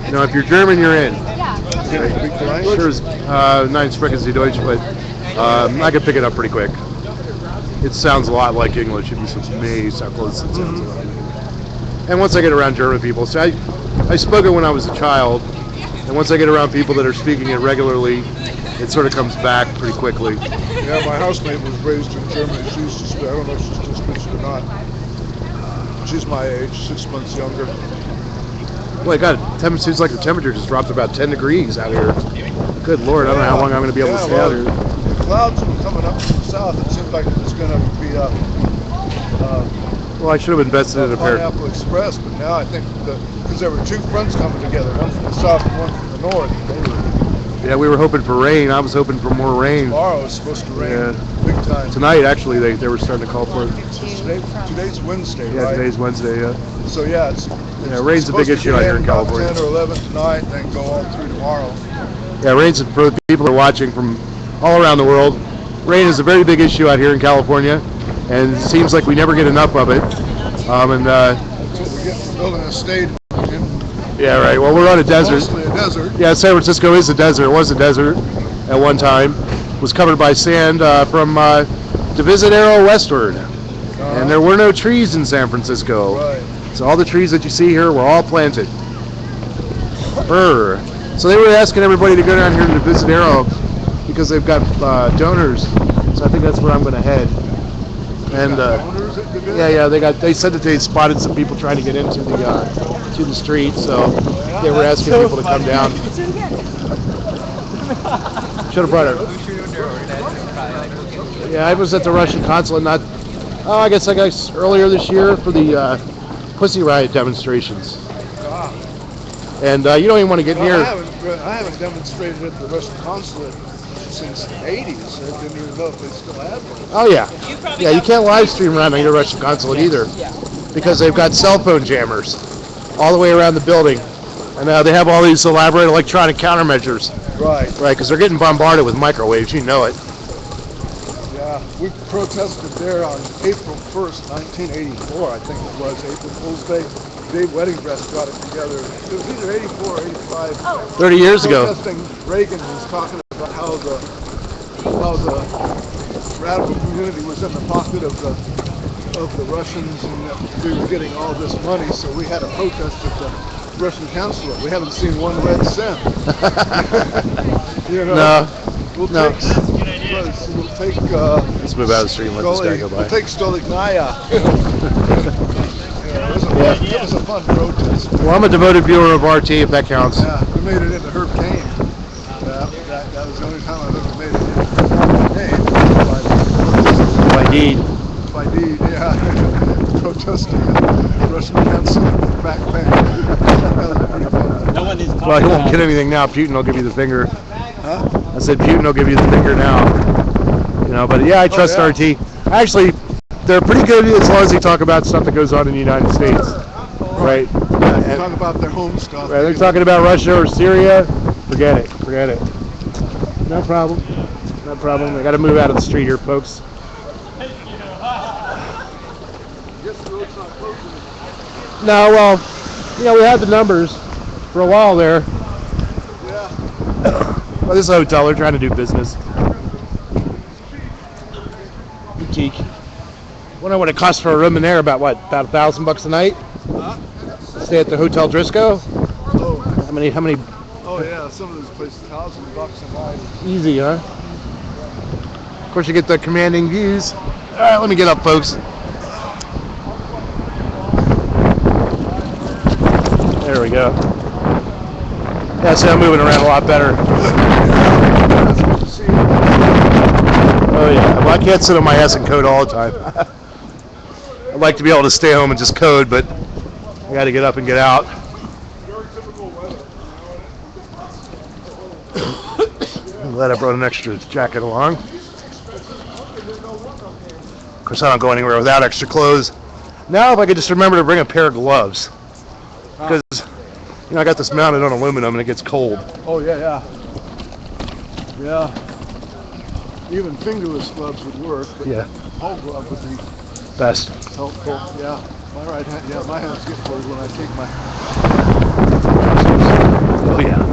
if you're German, you're in. Can you speak the language? Sure, nein sprechen Sie Deutsch, but I can pick it up pretty quick. It sounds a lot like English. It'd be so amazed how close it sounds. And once I get around German people, so I spoke it when I was a child, and once I get around people that are speaking it regularly, it sort of comes back pretty quickly. Yeah, my housemate was raised in Germany. She used to speak, I don't know if she still speaks it or not. She's my age, 6 months younger. Boy, God, it seems like the temperature just dropped about 10 degrees out here. Good Lord, I don't know how long I'm going to be able to stay out here. The clouds were coming up from the south. It seemed like it was going to be well, I should have invested in a pair. Pineapple Express, but now I think because there were 2 fronts coming together, one from the south and one from the north. Yeah, we were hoping for rain. I was hoping for more rain. Tomorrow it's supposed to rain Yeah. big time. Tonight, actually, they were starting to call for it. Today's Wednesday, Yeah, right? today's Wednesday, yeah. So yeah, it's rain's a big supposed to issue get out here in about California. 10 or 11 tonight, then go on through tomorrow. Yeah, rain's, for the people that are watching from all around the world, rain is a very big issue out here in California, and it seems like we never get enough of it. That's what we get for building a state. Yeah, right. Well, we're on a desert. Mostly a desert. Yeah, San Francisco is a desert. It was a desert at one time. It was covered by sand from Divisadero westward. And there were no trees in San Francisco. Right. So all the trees that you see here were all planted. So they were asking everybody to go down here to Divisadero because they've got donors. So I think that's where I'm going to head. And they said that they spotted some people trying to get into the street, so they were asking people to come down. Should have brought it. Yeah, I was at the Russian consulate I guess earlier this year for the Pussy Riot demonstrations. And you don't even want to get near. I haven't demonstrated at the Russian consulate since the 80s. I didn't even know if they still have one. Oh yeah. Yeah, you can't live stream around the Russian consulate either because they've got cell phone jammers all the way around the building. And they have all these elaborate electronic countermeasures. Right. Right, because they're getting bombarded with microwaves, you know it. Yeah, we protested there on April 1st, 1984, I think it was, April Fool's Day. Dave Wedding Dress got it together. It was either 84 or 85. 30 years ago. Protesting, Reagan was talking about how the radical community was in the pocket of the Russians and that we were getting all this money, so we had a protest at the Russian consulate. We haven't seen one red cent. You know? No. We'll take let's move out of the street and let this guy go by. We'll take Stolignaya. It was a fun protest. Well, I'm a devoted viewer of RT, if that counts. Yeah, we made it into Herb Kane. That was the only time I've ever made it into Herb Kane. By deed. By deed, yeah. Protesting at the Russian consulate back then. No one is talking Well, he won't about get anything now. Putin will give you the finger. Huh? I said Putin will give you the finger now. You know, but yeah, I trust RT. Actually, they're pretty good as long as they talk about stuff that goes on in the United States. Right? Yeah, they talk about their home stuff. Right, they're talking about Russia or Syria. Forget it. No problem. I got to move out of the street here, folks. No, well, we had the numbers for a while there. Yeah. Well, this is a hotel. They're trying to do business. Boutique. Wonder what it costs for a room in there. About $1,000 a night? Stay at the Hotel Driscoll? Oh. How many? Oh yeah, some of those places $1,000 a night. Easy, huh? Of course, you get the commanding views. All right, let me get up, folks. There we go. Yeah, see, I'm moving around a lot better. Oh yeah, well, I can't sit on my ass and code all the time. I'd like to be able to stay home and just code, but I got to get up and get out. I'm glad I brought an extra jacket along. Of course, I don't go anywhere without extra clothes. Now, if I could just remember to bring a pair of gloves. Because, I got this mounted on aluminum and it gets cold. Oh, yeah. Even fingerless gloves would work, but whole glove would be best. Helpful, yeah. My right hand, my hands get cold when I take my... Oh, yeah.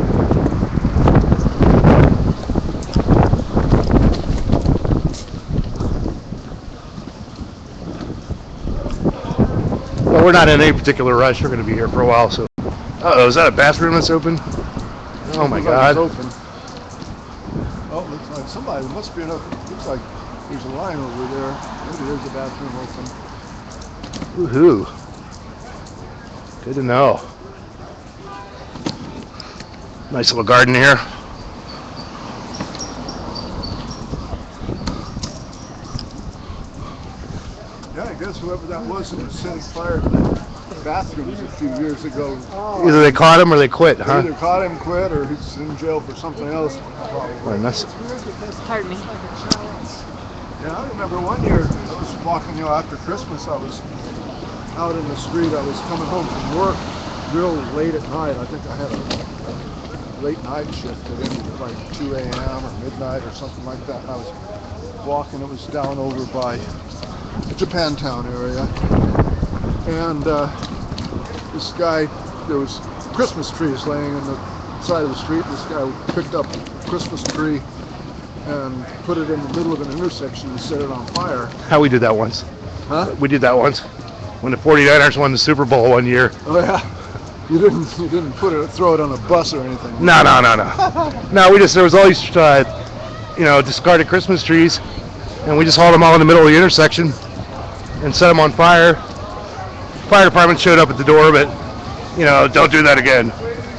Well, we're not in any particular rush. We're going to be here for a while, so... Uh-oh, is that a bathroom that's open? Oh, my God. It's open. Oh, looks like somebody, there must be enough, looks like there's a line over there. Maybe there's a bathroom open. Woohoo. Good to know. Nice little garden here. Yeah, I guess whoever that was setting fire to that bathrooms a few years ago. Either they caught him or they quit, They huh? either caught him, quit, or he's in jail for something else. Probably. And that's, Pardon me. Yeah, I remember one year I was walking, after Christmas. I was out in the street. I was coming home from work real late at night. I think I had a late night shift that ended at like 2 a.m. or midnight or something like that. And I was walking. It was down over by Japantown area, and this guy, there was Christmas trees laying on the side of the street. This guy picked up a Christmas tree and put it in the middle of an intersection and set it on fire. how we did that once. Huh? We did that once when the 49ers won the Super Bowl one year. Oh yeah. You didn't throw it on a bus or anything. No. No, there was all these, discarded Christmas trees, and we just hauled them all in the middle of the intersection and set them on fire. Fire department showed up at the door, but, don't do that again.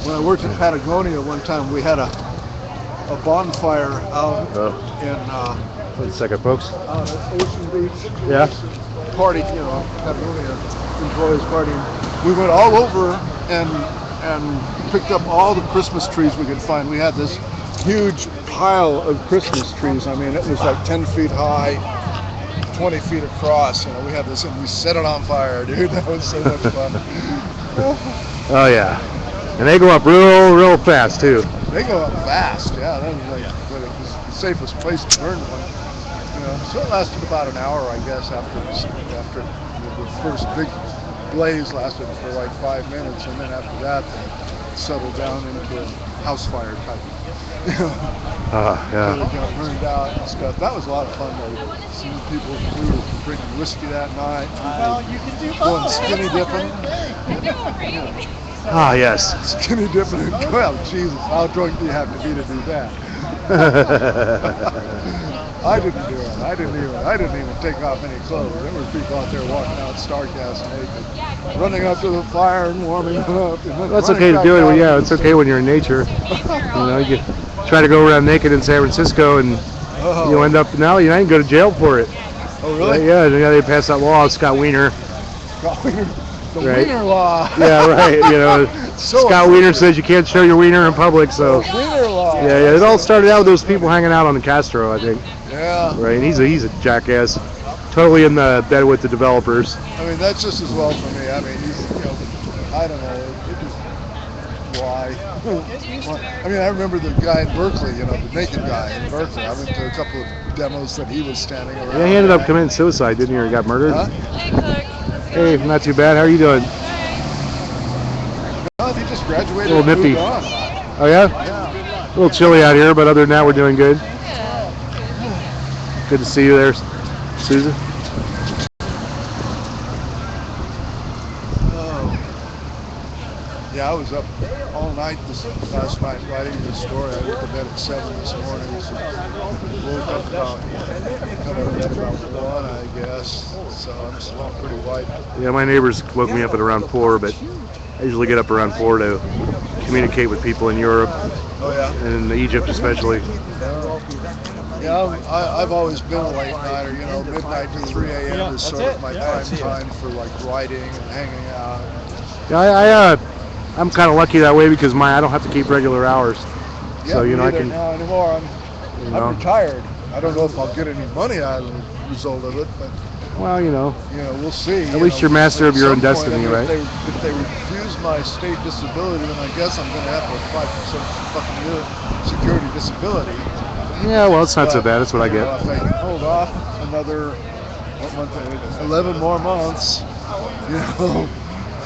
When I worked in Patagonia one time, we had a bonfire out in Wait a second, folks. Ocean Beach. Yeah. Party, Patagonia employees partying. We went all over and picked up all the Christmas trees we could find. We had this huge pile of Christmas trees. I mean, it was like 10 feet high, 20 feet across. We had this, and we set it on fire, dude. That was so much fun. Oh yeah, and they go up real fast too. They go up fast, yeah. That was but it was the safest place to burn one. So it lasted about an hour, I guess, after the first big blaze lasted for like 5 minutes, and then after that, they settled down into a house fire type. Yeah. So it got burned out and stuff. That was a lot of fun though. Seeing people who were drinking whiskey that night. Well, you can do Going both. skinny dipping. Ah, yes. Skinny dipping. Well, Jesus, how drunk do you have to be to do that? I didn't do it. I didn't even take off any clothes. There were people out there walking out starcast naked, running up to the fire and warming up. And then That's running okay to back do it. out. Yeah, it's okay when you're in nature. You try to go around naked in San Francisco, and you end up now. You ain't go to jail for it. Oh, really? Yeah, they passed that law. Scott Wiener. The Right. Wiener Law. Yeah, right. So Scott Wiener says you can't show your wiener in public. So Wiener Law. yeah. It all started out with those people hanging out on the Castro, I think. Yeah. Right. And he's a jackass. Totally in the bed with the developers. I mean, that's just as well for me. I mean, I don't know. Why? I mean, I remember the guy in Berkeley, the naked guy in Berkeley. I went to a couple of demos that he was standing around. Yeah, he ended up committing suicide, didn't he? Or he got murdered. Huh? Hey, not too bad. How are you doing? No, he just graduated. A little and nippy. moved on. Oh yeah? Yeah. A little chilly out here, but other than that, we're doing good. Good to see you there, Susan. Yeah, I was up all night last night writing this story. I went to bed at 7 this morning. So woke up about 1, I guess. So I'm still pretty white. Yeah, my neighbors woke me up at around 4, but I usually get up around 4 to communicate with people in Europe Oh yeah. and in Egypt especially. Yeah, I've always been a late nighter. Midnight to 3 a.m. is sort of my prime time for like writing and hanging out. Yeah, I'm kind of lucky that way because I don't have to keep regular hours. Yeah, So me I neither can. now anymore. I'm retired. I don't know if I'll get any money out of the result of it, but Well, we'll see. At least you're master of your own destiny, right? If they refuse my state disability, then I guess I'm going to have to apply for some fucking Social Security disability. Yeah, well, it's not so bad. That's what I get. If I can hold off another 11 more months,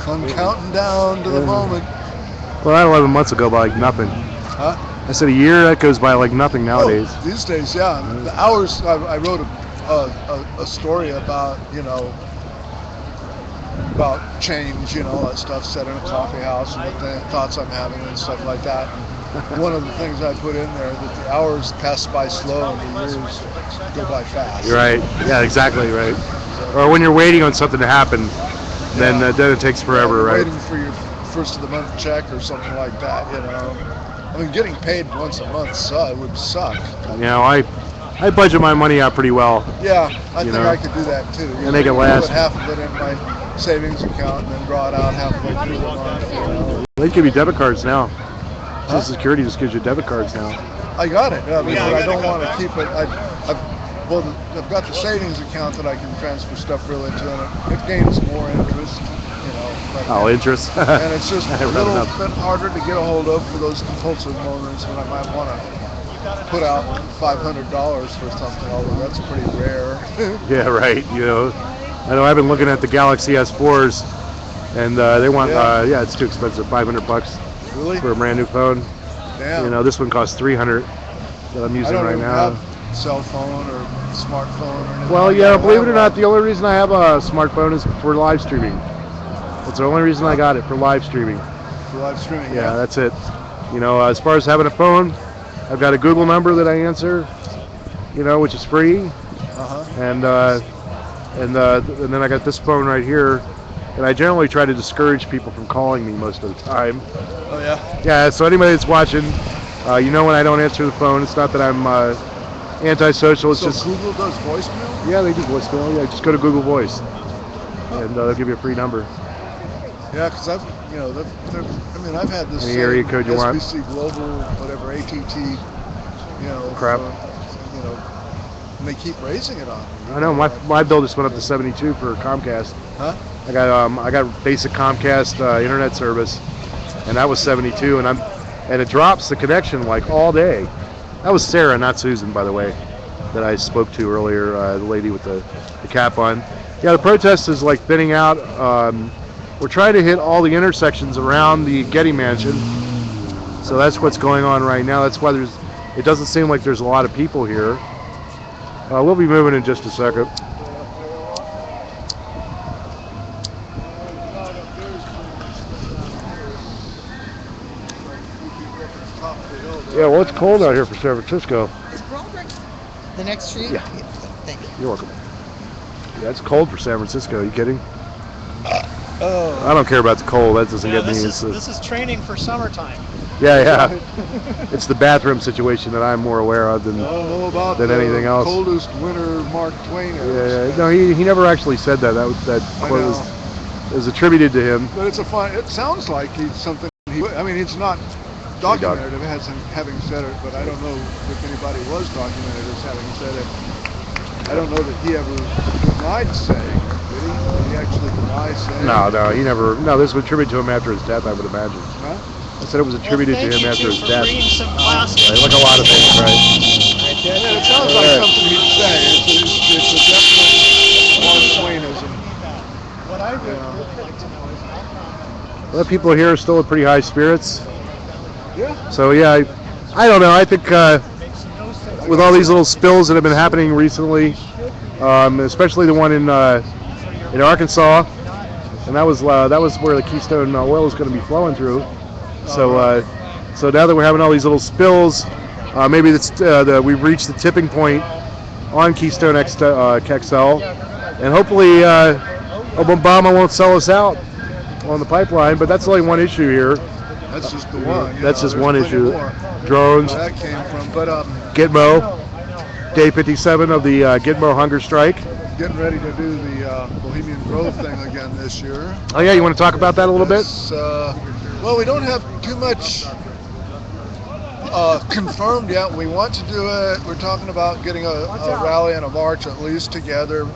I'm counting down to the moment. Well, that 11 months ago by like nothing. Huh? I said a year, that goes by like nothing nowadays. Oh, these days, yeah. The hours, I wrote a story about, about change, all that stuff, set in a coffee house and what the thoughts I'm having and stuff like that. And one of the things I put in there, that the hours pass by slow and the years go by fast. You're right. Yeah, exactly right. Or when you're waiting on something to happen, then it takes forever, right? Waiting for your first of the month check or something like that, I mean, getting paid once a month would suck. I budget my money out pretty well. Yeah, I think I could do that too. And make it last. Put half of it in my savings account and then draw it out halfway through the month. You know. They give you debit cards now. Social Security just gives you debit cards now. I got it, but I don't want to keep it. I've got the savings account that I can transfer stuff really to, and it gains more interest. You know. Interest. And it's just a little bit harder to get a hold of for those compulsive moments when I might want to put out $500 for something, although that's pretty rare. Yeah, right. You know, I know I've been looking at the Galaxy S4s, and they want, it's too expensive, $500 Really? for a brand new phone. Damn. You know, this one costs $300 that I'm using right now. Have cell phone or smartphone or anything. Well, yeah, believe it or not, the only reason I have a smartphone is for live streaming. That's the only reason I got it, for live streaming. For live streaming. Yeah, that's it. You know, as far as having a phone, I've got a Google number that I answer, you know, which is free. And then I got this phone right here, and I generally try to discourage people from calling me most of the time. Oh yeah. Yeah. So anybody that's watching, you know, when I don't answer the phone, it's not that I'm antisocial. It's just Google does voicemail. Yeah, they do voicemail. Yeah, just go to Google Voice, and they'll give you a free number. Yeah, because I've had this Any area code you want? SBC Global, whatever, ATT, you know. Crap. You know, and they keep raising it on me. I know my bill just went up to 72 for Comcast. Huh? I got basic Comcast internet service, and that was 72, and it drops the connection like all day. That was Sarah, not Susan, by the way, that I spoke to earlier, the lady with the cap on. Yeah, the protest is like thinning out. We're trying to hit all the intersections around the Getty Mansion, so that's what's going on right now. That's why it doesn't seem like there's a lot of people here. We'll be moving in just a second. Yeah, well, it's cold out here for San Francisco. Is Broderick the next street? Yeah. Thank you. You're welcome. Yeah, it's cold for San Francisco. Are you kidding? Oh. I don't care about the cold. That doesn't get me. This is training for summertime. Yeah. It's the bathroom situation that I'm more aware of than anything else. Coldest winter Mark Twain. Yeah. No, he never actually said that. That quote was attributed to him. But it sounds like he's something. It's not documented as having said it, but I don't know if anybody was documented as having said it. I don't know that he ever denied saying it. Did he? Did he actually deny saying it? No, he never. No, this was attributed to him after his death, I would imagine. Huh? I said it was attributed to him after his death. Right, like a lot of things, right? Yeah, it sounds like something he'd say. It's a definite Mark Twainism. What I would really like to know is Well, people here are still in pretty high spirits. Yeah. So yeah, I don't know. I think with all these little spills that have been happening recently, especially the one in Arkansas, and that was where the Keystone oil is going to be flowing through. So so now that we're having all these little spills, maybe we've reached the tipping point on Keystone XL, and hopefully Obama won't sell us out on the pipeline. But that's only one issue here. That's just the one. That's just one issue. Drones. Where that came from, but Gitmo. Day 57 of the Gitmo hunger strike. Getting ready to do the Bohemian Grove thing again this year. Oh yeah, you want to talk about that a little bit? Well, we don't have too much confirmed yet. We want to do it. We're talking about getting a rally and a march at least together.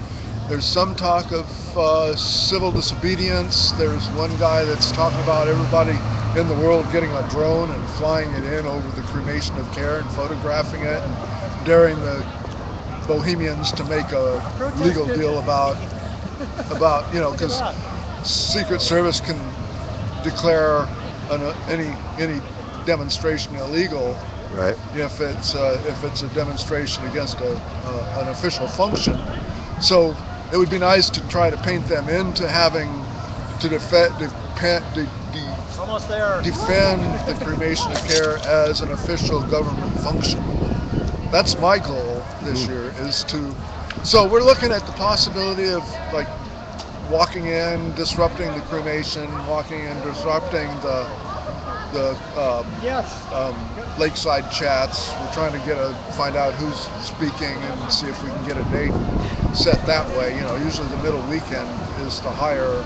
There's some talk of civil disobedience. There's one guy that's talking about everybody in the world getting a drone and flying it in over the cremation of care and photographing it and daring the Bohemians to make a legal deal about because Secret Service can declare any demonstration illegal, right? If it's a demonstration against an official function. So it would be nice to try to paint them into having to defend the cremation of care as an official government function. That's my goal this year so we're looking at the possibility of like walking in, disrupting the cremation, walking in, disrupting the the lakeside chats. We're trying to find out who's speaking and see if we can get a date set that way. Usually the middle weekend is the higher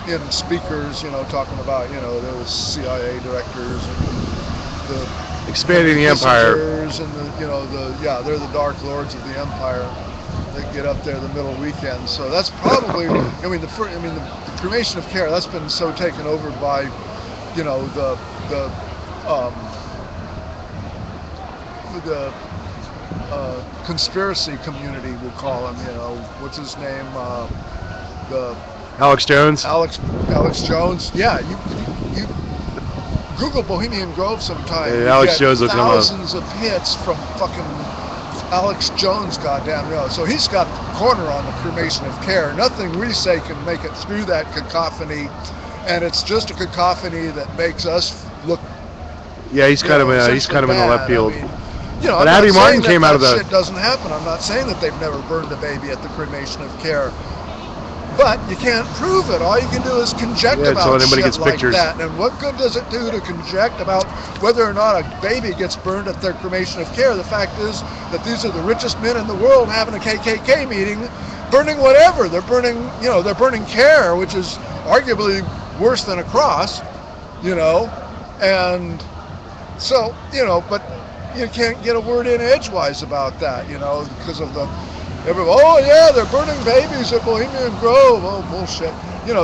in speakers, talking about, the CIA directors and the expanding the empire. And they're the dark lords of the empire that get up there the middle weekend. So that's probably, the cremation of care, that's been so taken over by, the conspiracy community, we'll call them. What's his name? The Alex Jones. Alex Jones. Yeah, you Google Bohemian Grove sometime. Yeah, Alex Jones will come up. Thousands of hits from fucking Alex Jones, goddamn. So he's got the corner on the cremation of care. Nothing we say can make it through that cacophony, and it's just a cacophony that makes us look. Yeah, he's kind of in the left field. But I'm Abby not Martin saying came out of the. Shit doesn't happen. I'm not saying that they've never burned a baby at the cremation of care. But you can't prove it. All you can do is conject about shit gets like pictures. that. And what good does it do to conject about whether or not a baby gets burned at their cremation of care? The fact is that these are the richest men in the world having a KKK meeting, burning whatever. They're burning, they're burning care, which is arguably worse than a cross, And so, but you can't get a word in edgewise about that, because of they're burning babies at Bohemian Grove. Oh, bullshit.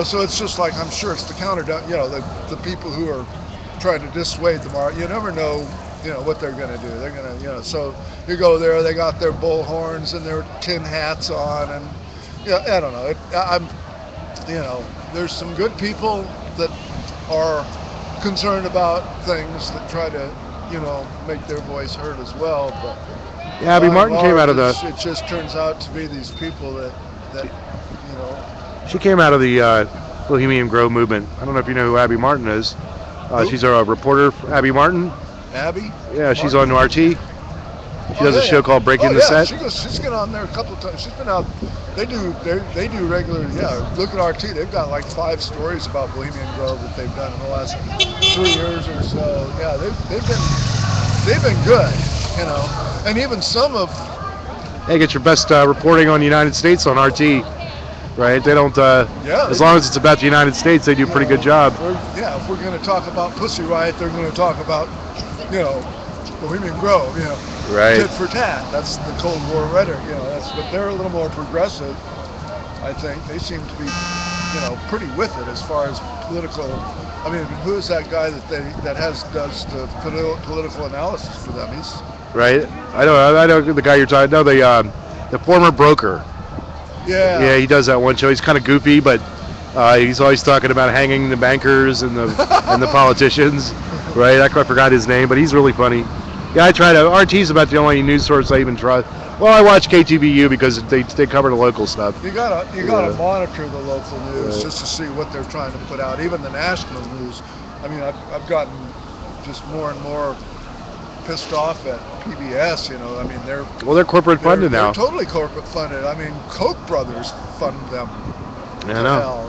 So it's just like, I'm sure it's the counter, the people who are trying to dissuade them you never know, what they're going to do. They're going to, so you go there, they got their bull horns and their tin hats on, and, I don't know. There's some good people that are concerned about things that try to, make their voice heard as well, but Yeah, Abby Martin came out of the. It just turns out to be these people that. She came out of the Bohemian Grove movement. I don't know if you know who Abby Martin is. She's a reporter, Abby Martin. Abby? Yeah, she's on RT. She does a show called Breaking the Set. She's been on there a couple of times. She's been out. They do regular. Yeah, look at RT. They've got like 5 stories about Bohemian Grove that they've done in the last 3 years or so. Yeah, they've been good. And even some of. Hey, get your best reporting on the United States on RT, right? They don't. As long as it's about the United States, they do a pretty good job. If we're going to talk about Pussy Riot, they're going to talk about, Bohemian Grove. Right. Tit for tat. That's the Cold War rhetoric. But they're a little more progressive. I think they seem to be, pretty with it as far as political. I mean, who is that guy does the political analysis for them? He's. Right. I know the guy you're talking. No, the former broker. Yeah. Yeah, he does that one show. He's kind of goofy, but he's always talking about hanging the bankers and the and the politicians. Right. I forgot his name, but he's really funny. Yeah, I try to. RT's about the only news source I even trust. Well, I watch KTVU because they cover the local stuff. You gotta monitor the local news just to see what they're trying to put out. Even the national news. I mean, I've gotten just more and more pissed off at PBS. I mean, they're corporate funded now. They're totally corporate funded. I mean, Koch brothers fund them. I know.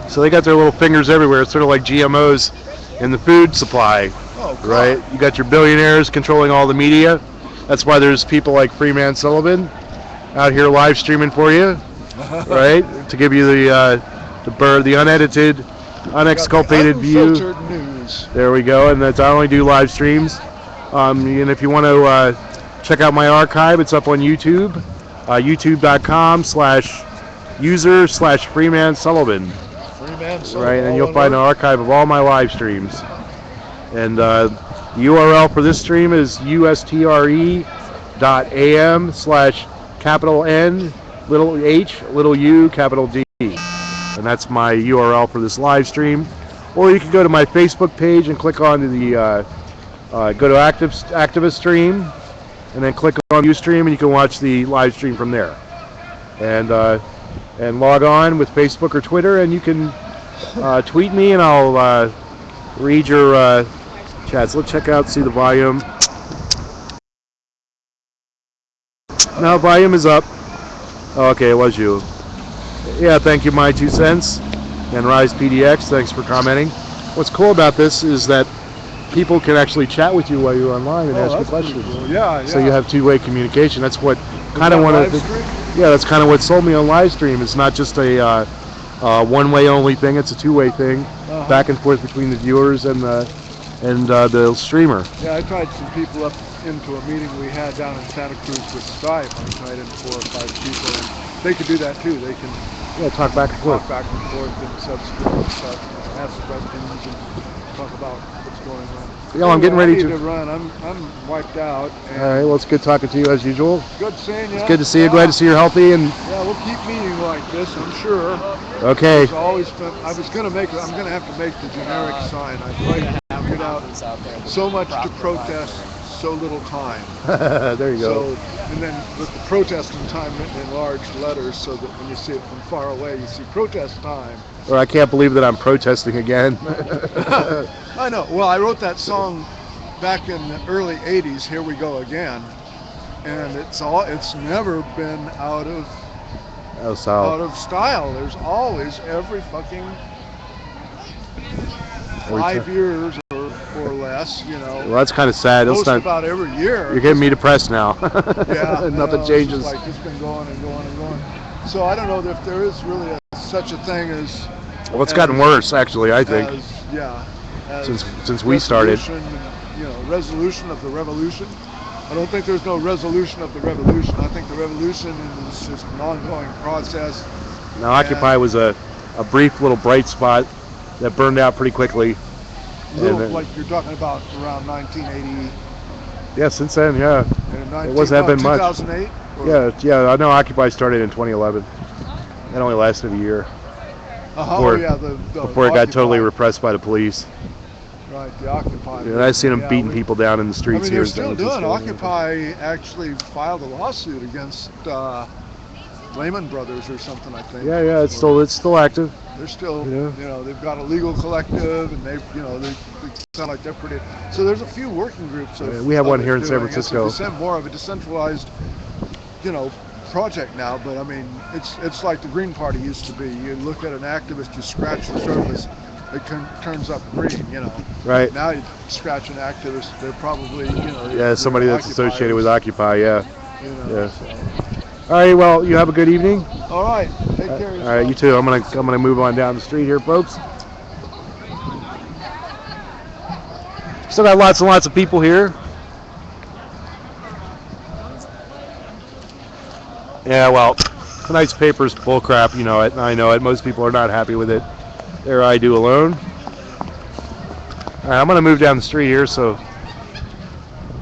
So they got their little fingers everywhere. It's sort of like GMOs in the food supply. Oh, God. Right? You got your billionaires controlling all the media. That's why there's people like Freeman Sullivan out here live streaming for you, right? To give you the unedited, unexculpated view. Unfiltered news. There we go. And I only do live streams. And if you want to check out my archive, it's up on YouTube, youtube.com/user/Freeman Sullivan. Right, and you'll find an archive of all my live streams. And the URL for this stream is ustre.am/N little h little u capital D. And that's my URL for this live stream. Or you can go to my Facebook page and click on the go to Activist stream, and then click on Ustream, and you can watch the live stream from there. And log on with Facebook or Twitter, and you can tweet me, and I'll read your chats. Let's check out, see the volume. No, volume is up. Oh, okay, it was you. Yeah, thank you, my 2 cents. And Rise PDX, thanks for commenting. What's cool about this is that people can actually chat with you while you're online and Oh, ask you that's pretty questions. cool. Yeah, So you yeah. have two-way communication. That's what kind of that one of live the stream? yeah. That's kind of what sold me on live stream. It's not just a one-way only thing. It's a two-way thing, back and forth between the viewers and the streamer. Yeah, I tied some people up into a meeting we had down in Santa Cruz with Skype. I tied in 4 or 5 people, and they could do that too. They can Talk back and forth. talk back and forth and subscribe and stuff, ask questions and talk about what's going on. Yeah, I'm getting Anyway, ready I need to run. I'm wiped out. And All right. Well, it's good talking to you as usual. good seeing you. It's good to see you. Glad to see you're healthy and. Yeah, we'll keep meeting like this, I'm sure. Okay. It's always been, I'm gonna have to make the generic sign. I've figured out so much to protest, so little time. There you go. So, and then with the protesting time written in large letters, so that when you see it from far away, you see protest time. Or I can't believe that I'm protesting again. I know. Well, I wrote that song back in the early '80s. Here we go again, and it's never been out of style. There's always every fucking 5 years or less, Well, that's kind of sad. Most about every year. You're getting me depressed now. Yeah, Nothing changes. It's just it's been going and going and going. So I don't know if there is really such a thing as. Well, it's gotten worse, actually. I think. Since we started. Resolution of the revolution. I don't think there's no resolution of the revolution. I think the revolution is just an ongoing process. Now, Occupy was a brief little bright spot that burned out pretty quickly. Like you're talking about around 1980. Yeah, since then, yeah. It wasn't been much. 2008? Yeah. I know Occupy started in 2011. It only lasted a year. Before it got totally repressed by the police. Right, the Occupy. Yeah, I've seen them beating people down in the streets here. They're still doing. Occupy actually filed a lawsuit against Lehman Brothers or something, I think. Yeah, it's still active. They're still, they've got a legal collective, and they sound like they're pretty. So there's a few working groups. We have one here in San Francisco. It's more of a decentralized, project now. But I mean, it's like the Green Party used to be. You look at an activist, you scratch the surface, it turns up green. Right. Now you scratch an activist, they're probably, somebody that's associated with Occupy. Yeah. So. All right. Well, you have a good evening. All right. Take care. All right. You too. I'm gonna move on down the street here, folks. Still got lots and lots of people here. Yeah. Well, tonight's paper's bullcrap. You know it. I know it. Most people are not happy with it. There I do alone. All right. I'm gonna move down the street here, so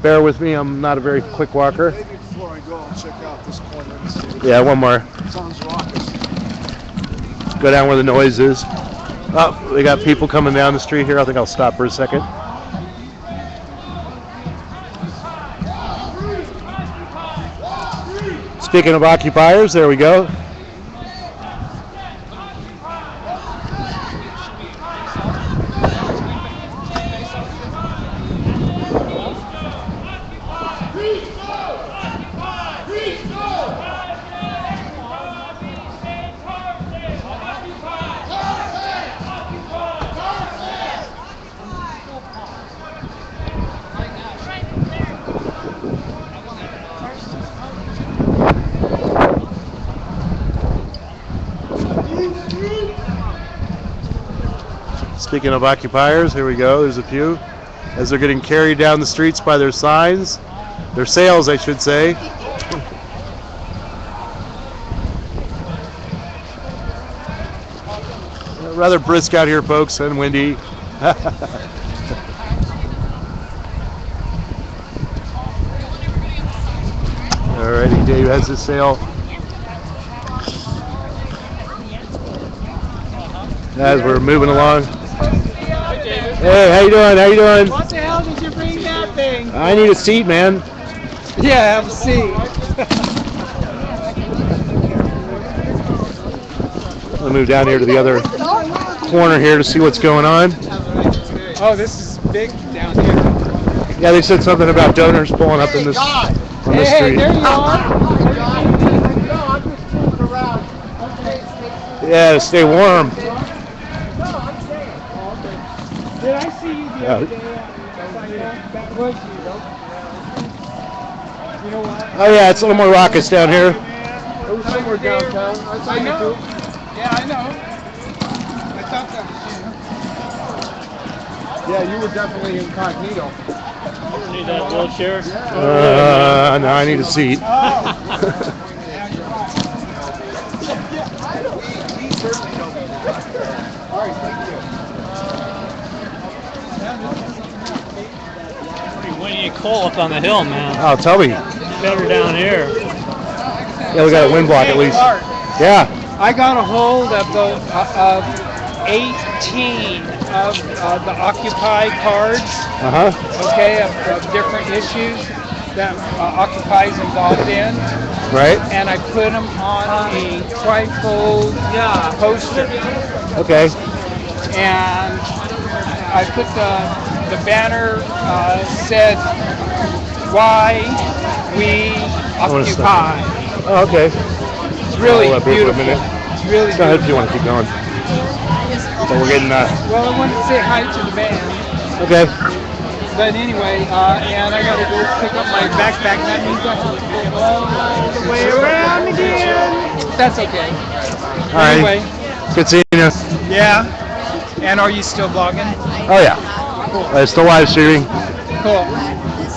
bear with me. I'm not a very quick walker. Before I go, I'll check out this corner and see. Yeah, one more. Sounds raucous. Go down where the noise is. Oh, we got people coming down the street here. I think I'll stop for a second. Speaking of occupiers, there we go. Speaking of occupiers, here we go. There's a few. As they're getting carried down the streets by their signs. Their sails, I should say. Rather brisk out here, folks, and windy. Alrighty, Dave has his sail. As we're moving along. Hey, how you doing? How you doing? What the hell did you bring that thing? I need a seat, man. Yeah, have a seat. I'll move down here to the other corner here to see what's going on. Oh, this is big down here. Yeah, they said something about donors pulling up on this street. Hey, there you are. Yeah, to stay warm. Did I see you the other day? Oh yeah, it's a little more raucous down here. It was somewhere downtown. I know. Yeah, I know. I thought that was you. Yeah, you were definitely incognito. You need that wheelchair? No, I need a seat. Pretty windy and cold up on the hill, man. Oh, tell me. Better down here. Yeah, we got a wind block at least. Yeah. I got a hold of the 18 of the Occupy cards. Okay, of different issues that Occupy's involved in. Right. And I put them on a trifold poster. Okay. And I put the banner said, "Why we occupy." Oh, okay. It's really Hold up here for a beautiful. minute. It's really Go ahead if beautiful. you want to keep going. So we're getting Well, I wanted to say hi to the band. okay. But anyway, and I gotta go pick up my backpack. That means I have to go all the way around again. That's okay. All right. Anyway. Good seeing you. Yeah. And are you still blogging? Oh yeah. It's still live streaming. Cool.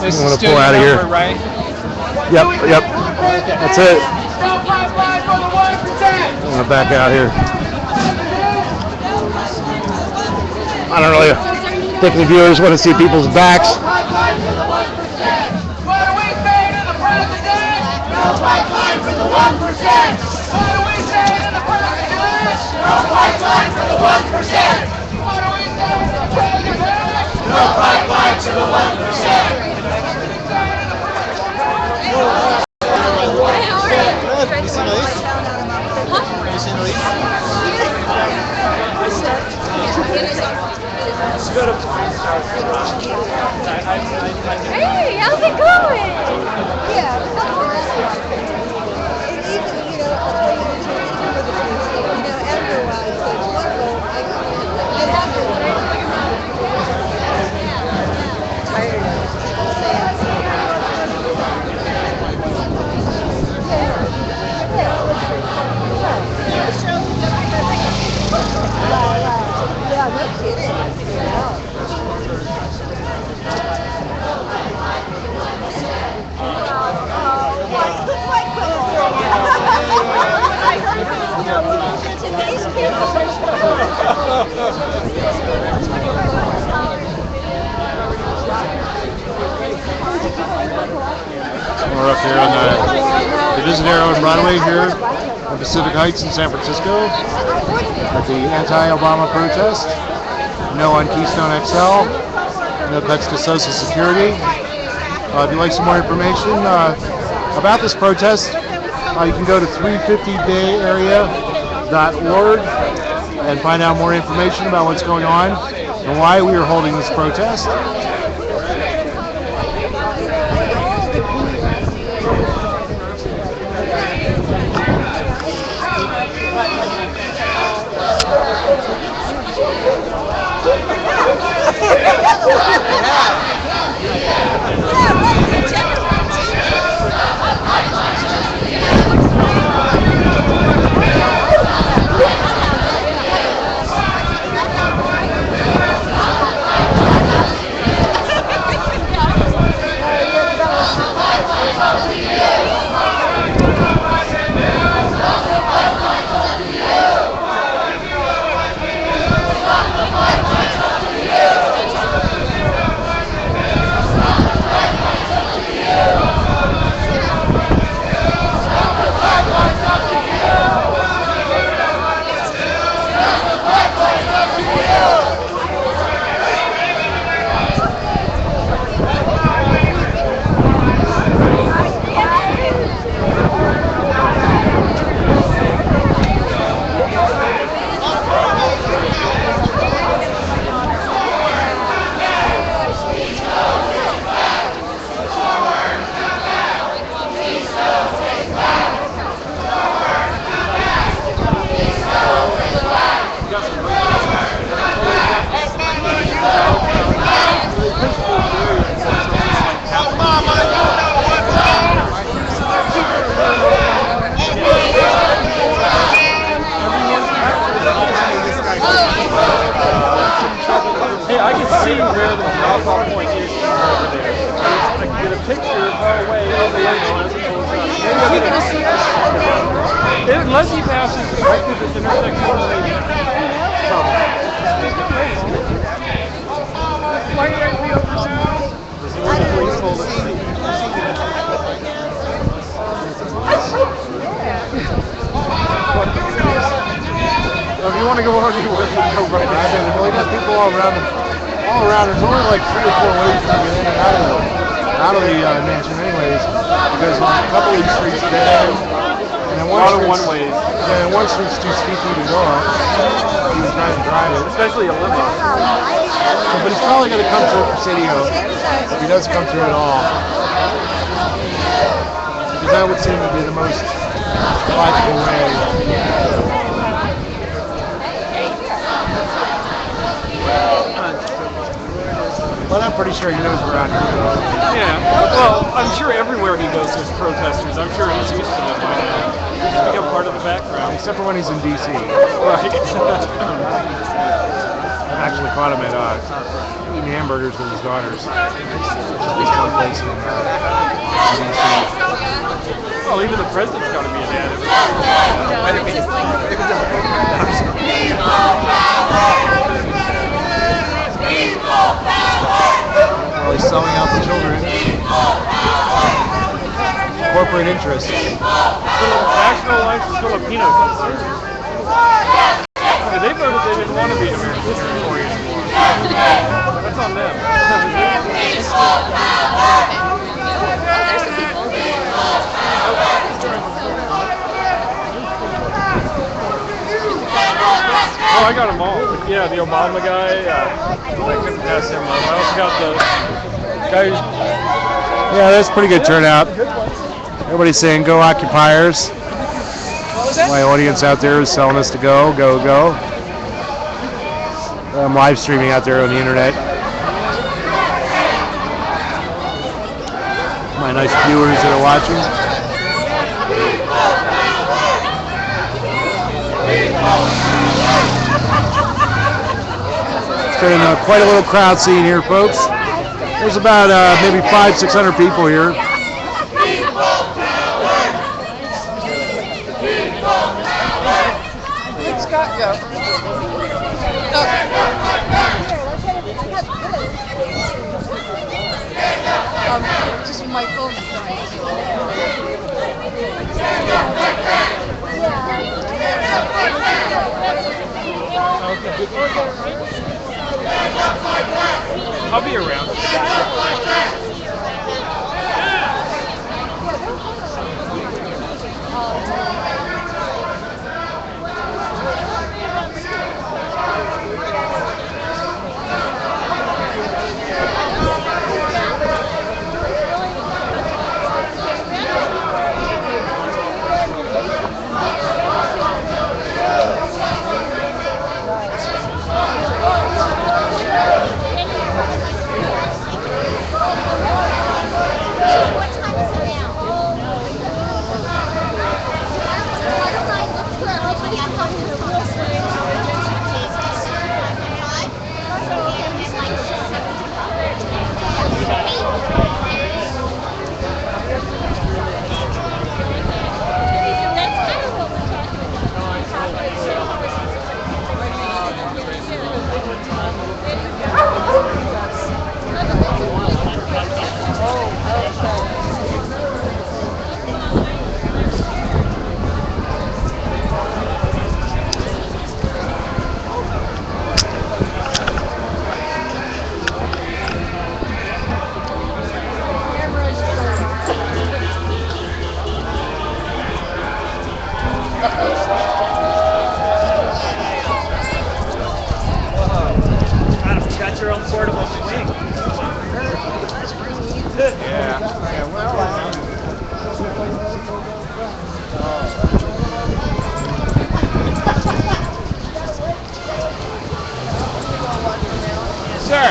This I'm gonna is still pull out of your here. number, right? Yep. That's it. I'm gonna back out here. I don't really think the viewers want to see people's backs. What do we say to the president? No pipeline for the 1%. What do we say to the president? No pipeline for the 1%. What do we say to the president? No pipeline for the 1%. Hey, how's it going? Yeah. And even, you know, I'll tell you the truth, even with the truth, you know, everyone, so it's wonderful. It happens. Tired of people saying yeah, no kidding. We're up here on the Divisadero and Broadway here on Pacific Heights in San Francisco at the anti-Obama protest. No on Keystone XL. No cuts to Social Security. If you'd like some more information about this protest, you can go to 350bayarea.org and find out more information about what's going on and why we are holding this protest. Unless he passes right through this intersection, maybe. If you want to go on, you go right now. There's really got people all around. There's only like 3 or 4 ways to get in and out of the mansion, anyways. Because a couple of these streets are dead, and then one ways. Yeah, and one street's too steep for you to go up. He was trying to drive it, especially a limo. But he's probably going to come through Presidio. If he does come through at all, because that would seem to be the most logical way. Well, I'm pretty sure he knows we're out here. Yeah, well, I'm sure everywhere he goes there's protesters. I'm sure he's used to them by now. It's become part of the background. Except for when he's in D.C. Right. I actually caught him at eating hamburgers with his daughters. This one place in D.C. Well, even the president's got to be an addict. Well, he's selling out the children. Corporate interests. Nationalize Filipino concern. They voted they didn't want to be an American territory anymore. That's on them. Oh, I got them all. Yeah, the Obama guy. I couldn't pass him up. I also got the guy who's... Yeah, that's pretty good turnout. Everybody's saying go Occupiers. My audience out there is telling us to go. I'm live streaming out there on the internet. My nice viewers that are watching. It's been quite a little crowd scene here, folks. There's about maybe 500-600 people here. Scott, go. Just my phone. I'll be around. Got your own portable swing. Yeah. Sir.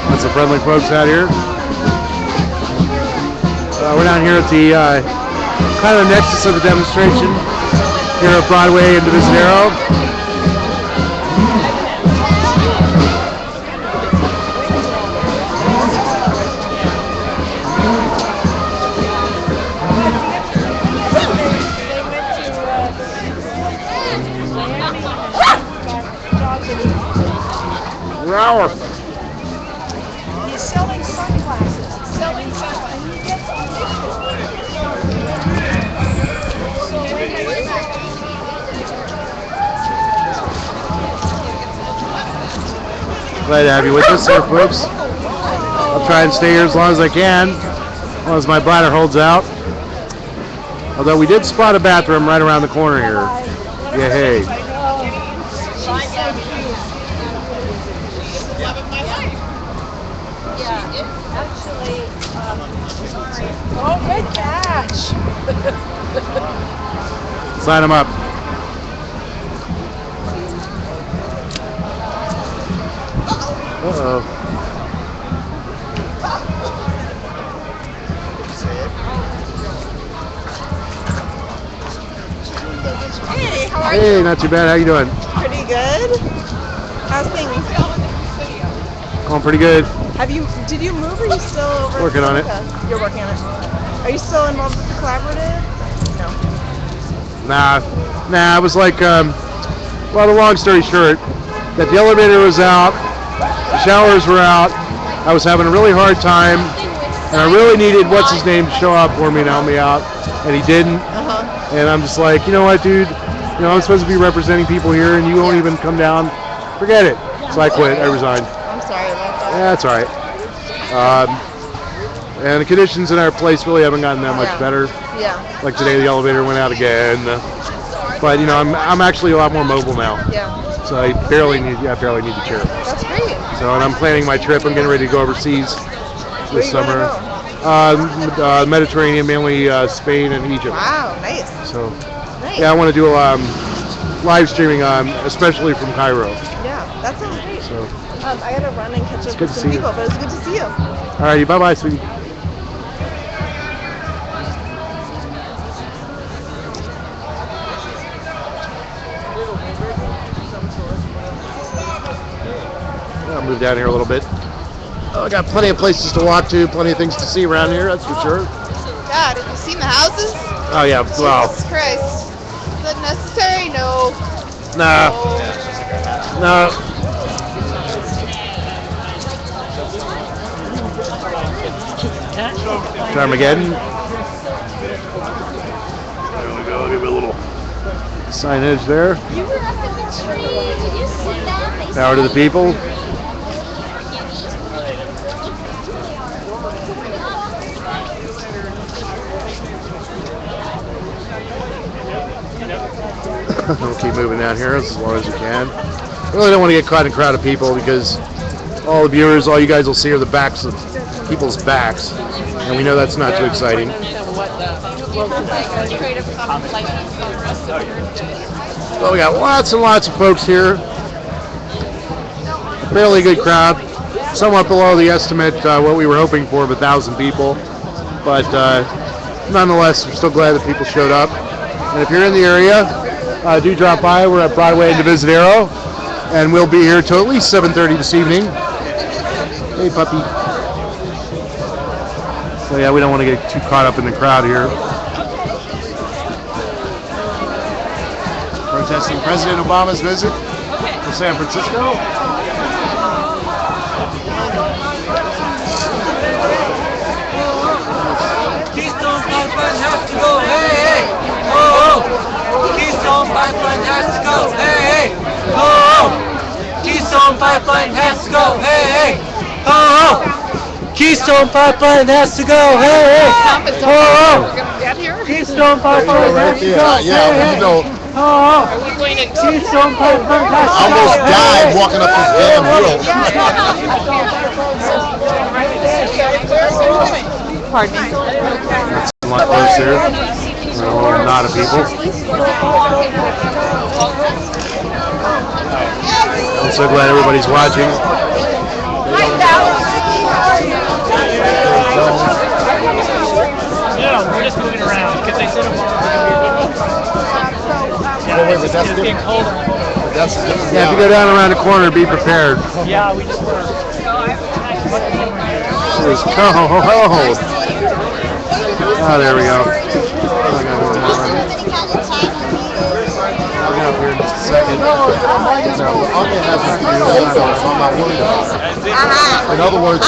That's the friendly folks out here. We're down here at the kind of the nexus of the demonstration here at Broadway and Divisadero. Rower. He's selling sunglasses. Selling Glad to have you with us here, folks. I'll try and stay here as long as I can, as long as my bladder holds out. Although we did spot a bathroom right around the corner here. Yeah, hey. Oh, good catch. Sign them up. Uh-oh. Hey, how are you? Hey, not too bad. How you doing? Pretty good. How's things? Going pretty good. Did you move or are you still over? Working on it. You're working on it. Are you still involved with the collaborative? No. Nah, it was like, well, the long story short, that the elevator was out, the showers were out, I was having a really hard time, and I really needed what's-his-name to show up for me and help me out, and he didn't. And I'm just like, you know what, dude, I'm supposed to be representing people here, and you won't even come down. Forget it. So I quit. I resigned. I'm sorry about that. Yeah, that's all right. And the conditions in our place really haven't gotten that much better. Yeah. Like today, the elevator went out again. But I'm actually a lot more mobile now. Yeah. So I barely need the chair. That's great. So and I'm planning my trip. I'm getting ready to go overseas this summer. Mediterranean, mainly Spain and Egypt. Wow, nice. So Nice. yeah, I want to do live streaming, especially from Cairo. Yeah, that sounds great. So I gotta run and catch up good with to some see you. people, but it's good to see you. Alrighty, bye bye, sweetie. I'll move down here a little bit. Oh, I got plenty of places to walk to, plenty of things to see around here, that's for sure. God, have you seen the houses? Oh yeah, well. Jesus Christ. Is that necessary? No. Nah. No. Armageddon. There we go, give it a little signage there. You were up in the tree. Did you see that? Power to the people. We'll keep moving down here as long as you can. Really don't want to get caught in a crowd of people because all the viewers, all you guys will see are the backs of people's backs, and we know that's not too exciting. Well, we got lots and lots of folks here. Fairly good crowd. Somewhat below the estimate, what we were hoping for of 1,000 people. But nonetheless, we're still glad that people showed up. And if you're in the area, do drop by. We're at Broadway and Divisadero, and we'll be here till at least 7:30 this evening. Hey, puppy. So yeah, we don't want to get too caught up in the crowd here. Protesting President Obama's visit to San Francisco. Keystone Pipeline has to go, hey, hey! Oh, oh! Keystone Pipeline has to go, hey, hey! Oh, oh! Keystone Pipeline has to go, hey, hey! Oh, oh! Keystone Pipeline has to go, hey, hey! Oh, oh! Keystone Pipeline has to go, hey, hey! Oh, Keystone Pipeline has to I go. almost died walking up this damn hill. Pardon me. A lot close there. A lot of people. I'm so glad everybody's watching. No, we're just moving around because they said Wait, but that's different. That's different. Yeah, if you go down around the corner, be prepared. Yeah, we just were. It's cold. Oh, there we go. I'll get up here in just a second. Onion has a few so I'm not worried about it. In other words,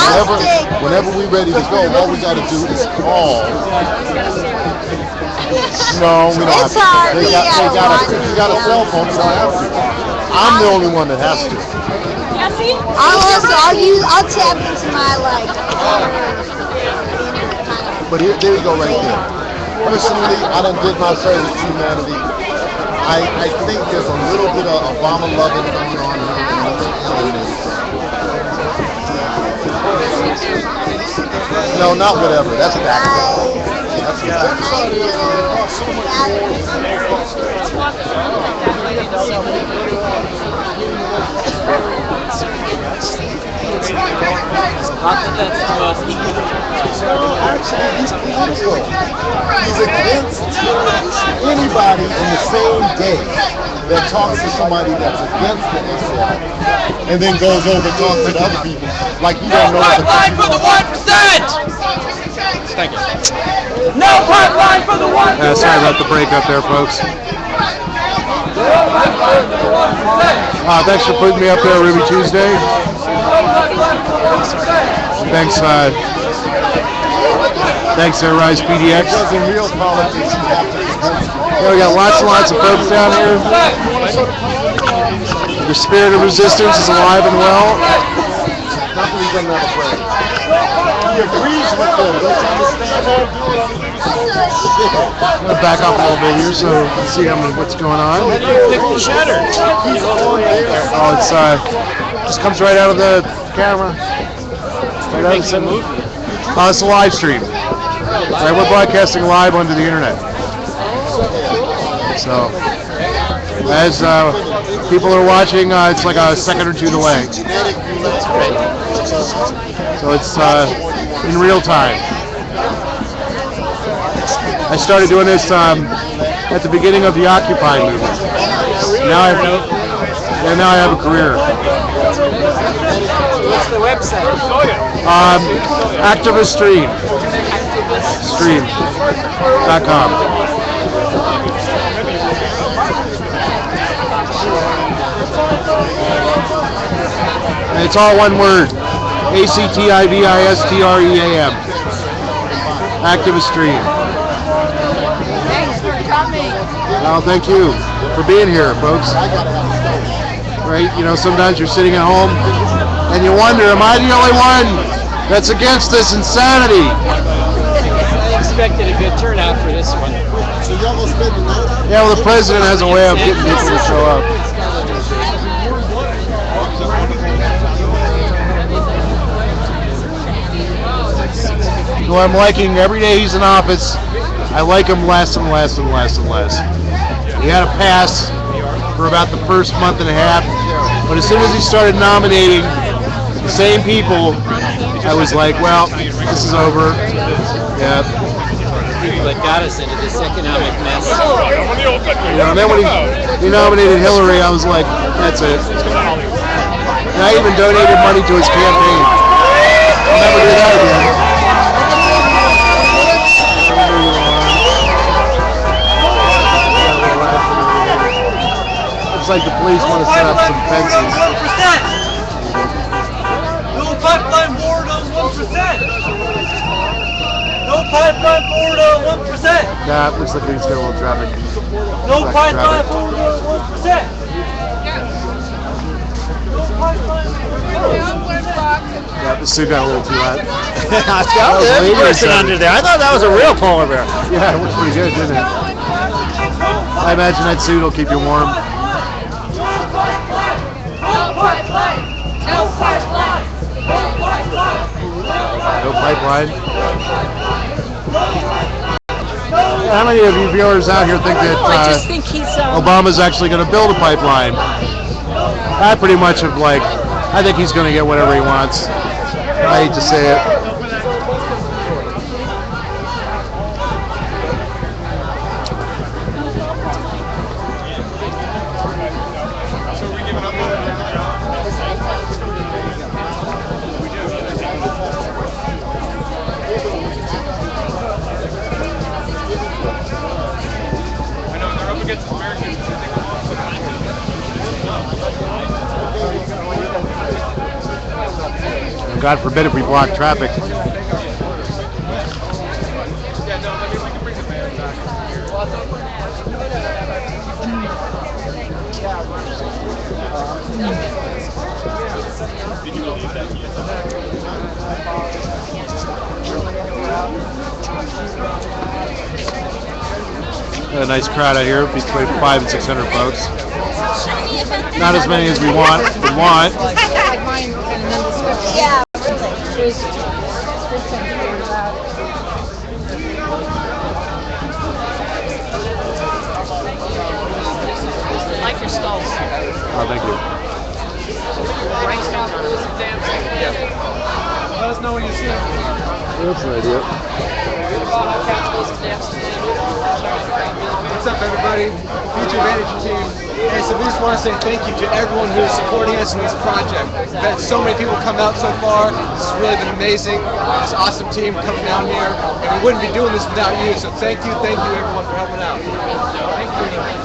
whenever we're ready to go, all we got to do is call. No, we don't have to. You got a cell phone, you don't have to. I'm the only one that has to. I'll tap into my But there you go right there. Personally, I done did my service to humanity. I think there's a little bit of Obama loving going on here. No, not whatever. That's that. He's against anybody in the same day that talks to somebody that's against the XL and then goes over and talks to the other people like you don't know what the Pipeline for the 1%! Thank you. No pipeline for the 1%! Sorry about the break up there, folks. Thanks for putting me up there, Ruby Tuesday. Thanks, thanks, Rise PDX. Because in real politics, you have to Yeah, we got lots and lots of folks down here. The spirit of resistance is alive and well. Not that he's not afraid. He agrees with them. Don't you understand that? I'm gonna back up a little bit here so you can see what's going on. Oh, it's just comes right out of the camera. Right out of the movie. Oh, it's a live stream. Right, we're broadcasting live onto the internet. So, as people are watching, it's like a second or two delay. So it's in real time. I started doing this at the beginning of the Occupy movement. Now I have a career. What's the website? Activist stream.com. And it's all one word. ACTIVISTREAM. Activist stream. Thanks for coming. Well, thank you for being here, folks. Right? You know, sometimes you're sitting at home and you wonder, am I the only one that's against this insanity? I expected a good turnout for this one. So y'all gonna spend the night? Yeah, well, the president has a way of getting people to show up. Well, I'm liking every day he's in office. I like him less and less and less and less. He had a pass for about the first month and a half, but as soon as he started nominating the same people, I was like, well, this is over. Yeah. People that got us into this economic mess. You know, and then when he nominated Hillary, I was like, that's it. And I even donated money to his campaign. I'll never do that again. Looks like the police want to set up some fences. 1%! No pipeline board on 1%! No pipeline board on 1%! Yeah, looks like he's got a little traffic. No pipeline board on 1%! Yeah, the suit got a little too hot. That was person under there. I thought that was a real polar bear. Yeah, it looked pretty good, didn't it? I imagine that suit will keep you warm. No pipeline. How many of you viewers out here think that I just think he's Obama's actually going to build a pipeline? I pretty much have I think he's going to get whatever he wants. I hate to say it. God forbid if we block traffic. Got a nice crowd out here, between 500 and 600 folks. Not as many as we want. Yeah, really. I like your stalls. Oh, thank you. Let us know when you see them. That's an idea. What's up, everybody? Future Vantage team. Hey, so we just want to say thank you to everyone who is supporting us in this project. We've had so many people come out so far. This has really been amazing. This awesome team coming down here, and we wouldn't be doing this without you. So thank you, everyone, for helping out. Thank you.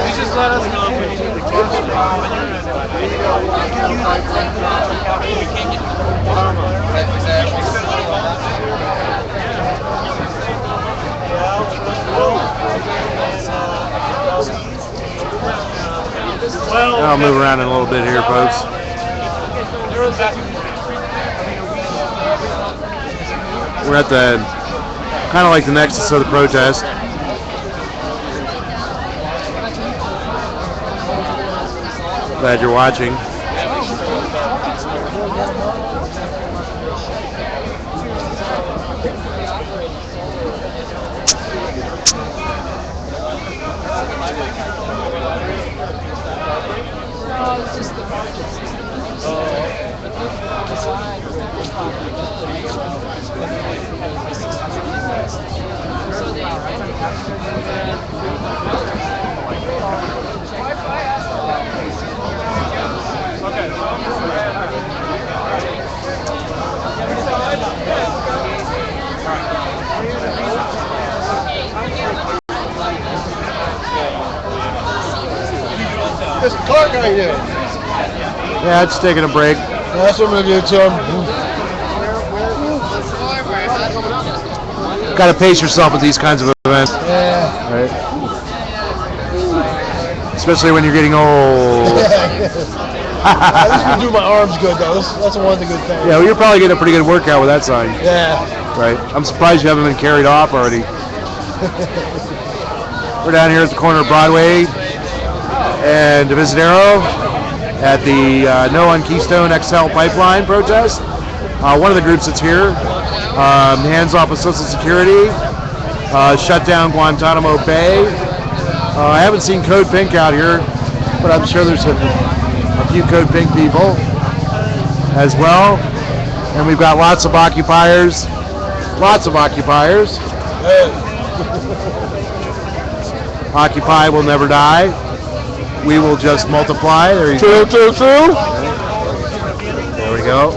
You just let us know if we need to I'll move around in a little bit here, folks. We're at the kind of like the nexus of the protest. Glad you're watching. There's a car guy here. Yeah, it's taking a break. That's what I'm gonna do to him. Got to pace yourself with these kinds of events. Yeah. Right. Especially when you're getting old. At least we do my arms good though. That's one of the good things. Yeah, well, you're probably getting a pretty good workout with that sign. Yeah. Right. I'm surprised you haven't been carried off already. We're down here at the corner of Broadway and Divisadero at the No on Keystone XL pipeline protest. One of the groups that's here, hands off of Social Security, shut down Guantanamo Bay. I haven't seen Code Pink out here, but I'm sure there's a few Code Pink people as well. And we've got lots of occupiers. Occupy will never die. We will just multiply. There you go. True. There we go.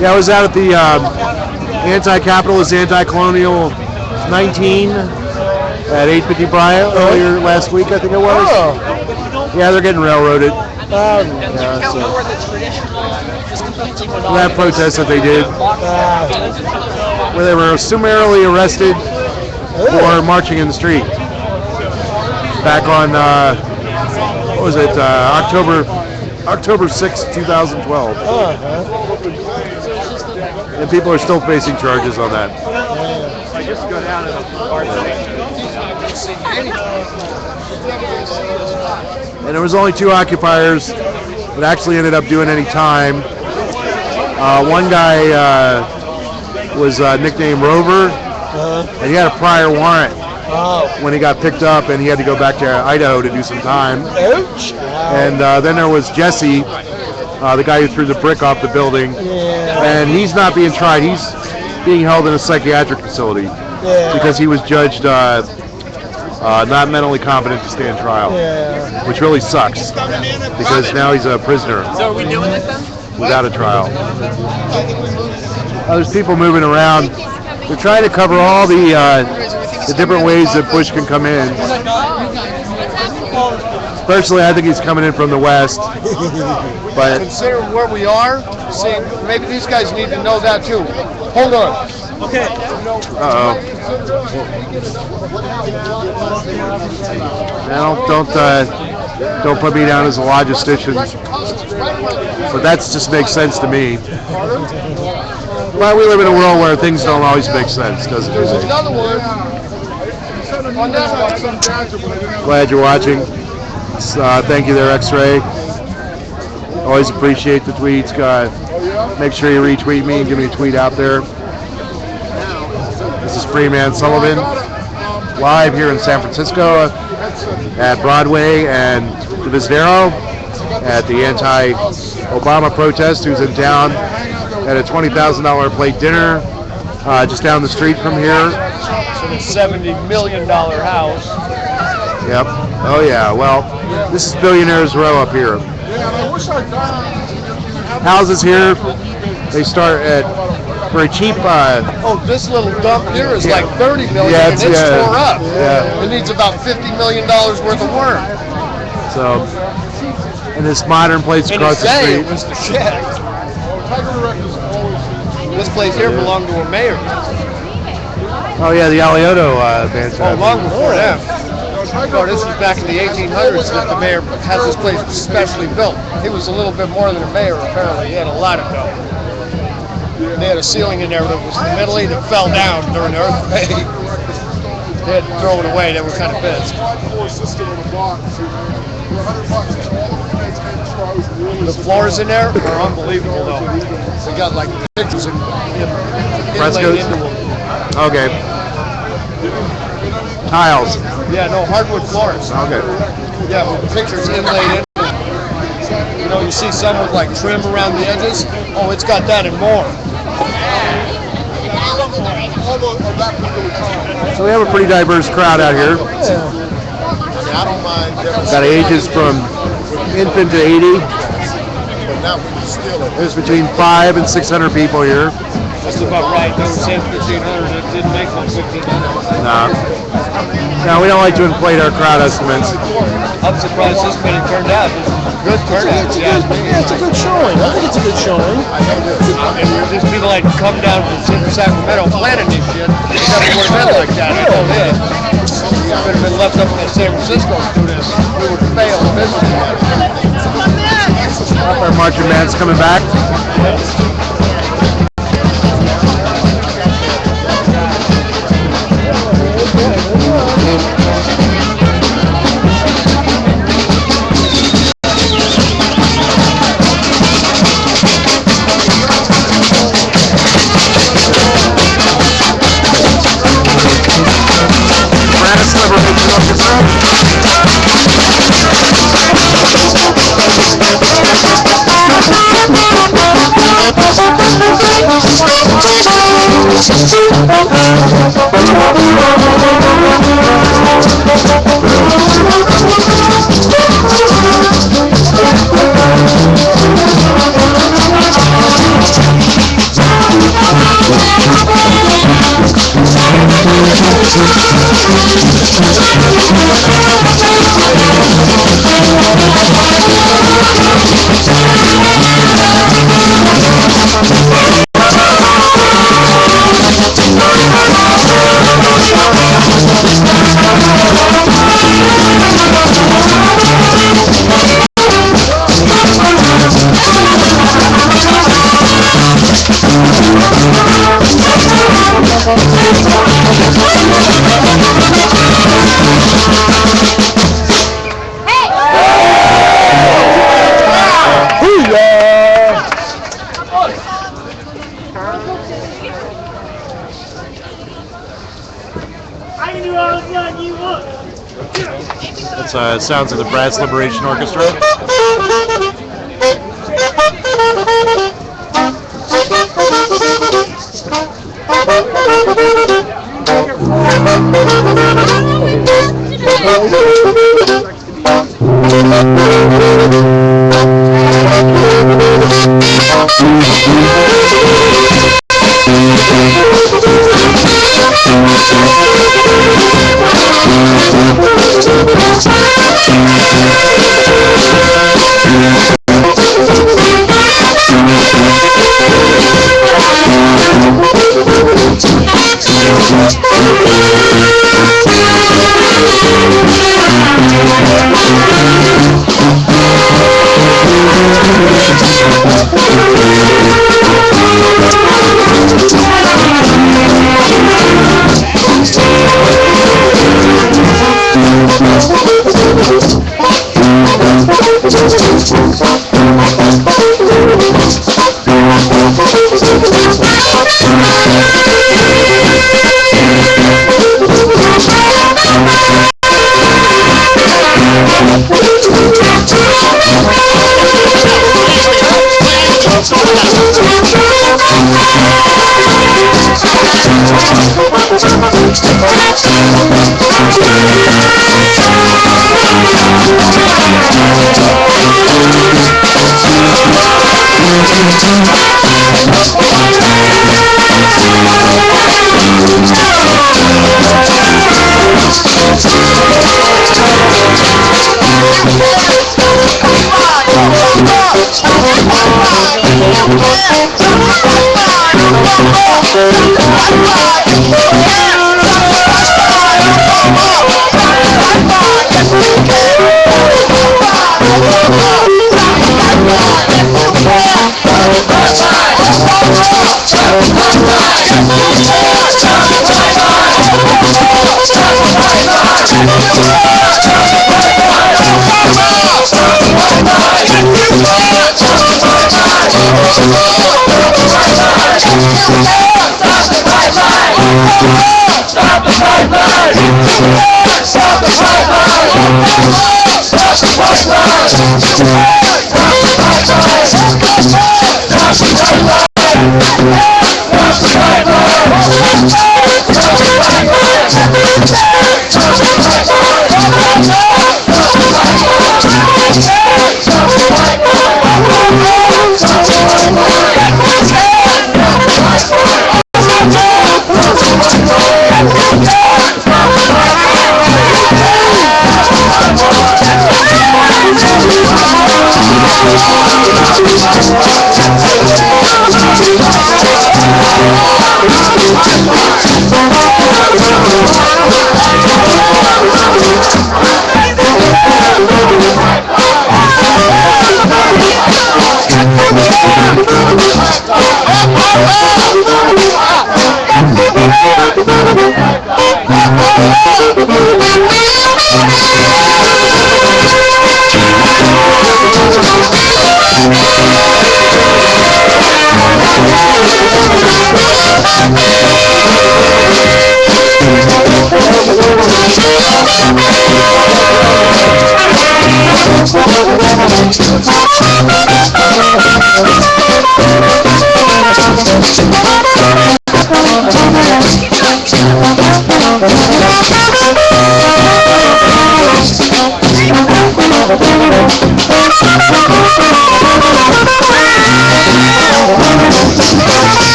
Yeah, I was out at the Anti-Capitalist, Anti-Colonial 19 at 850 Bryant earlier last week, I think it was. Oh. Yeah, they're getting railroaded. Yeah, That protest that they did, where they were summarily arrested for marching in the street. Back on what was it? October 6th, 2012. And people are still facing charges on that. I just go down to the bar And there was only 2 occupiers that actually ended up doing any time. One guy was nicknamed Rover, and he had a prior warrant when he got picked up, and he had to go back to Idaho to do some time. And then there was Jesse, the guy who threw the brick off the building, and he's not being tried. He's being held in a psychiatric facility because he was judged not mentally competent to stand trial, which really sucks because now he's a prisoner. So are we doing this then? Without a trial. There's people moving around. They're trying to cover all the different ways that Bush can come in. Personally, I think he's coming in from the west. But considering where we are, see, maybe these guys need to know that too. Hold on. Okay. Don't put me down as a logistician. But that just makes sense to me. Well, we live in a world where things don't always make sense, doesn't it? There's another one. Glad you're watching. Thank you there, X-Ray. Always appreciate the tweets. Make sure you retweet me and give me a tweet out there. This is Freeman Sullivan, live here in San Francisco at Broadway and Divisadero at the anti-Obama protest, who's in town at a $20,000 plate dinner just down the street from here. It's a $70 million house. Yep. Oh yeah. Well, this is Billionaires Row up here. Houses here, they start at very cheap. This little dump here is like $30 million, and it's tore up. Yeah. It needs about $50 million worth of work. So, and this modern place across the street. It was the shed. This place here belonged to a mayor. Oh yeah, the Alioto mansion. Oh, long before that. No, this was back in the 1800s that the mayor has this place specially built. He was a little bit more than a mayor, apparently. He had a lot of dough. They had a ceiling in there that was in Italy that fell down during the earthquake. They had to throw it away. They were kind of pissed. The floors in there are unbelievable, though. They got like pictures and frescoes. Okay. Tiles. Yeah, no, hardwood floors. Okay. Yeah, with pictures inlaid in. You know, you see some with like trim around the edges. Oh, it's got that and more. So we have a pretty diverse crowd out here. I don't mind. Got ages from infant to 80. But not when you steal it. There's between 500 and 600 people here. That's about right. They were saying 1,500. It didn't make them 1,500. No. No, we don't like to inflate our crowd estimates. I'm surprised this many turned out. Good turnout. It's a good showing. I think it's a good showing. And there's people like come down from Sacramento planning this shit. It never would have been like that. I know that. It would have been left up in San Francisco to do this. We would fail miserably. Our marching band's coming back. That's sounds of the Brass Liberation Orchestra.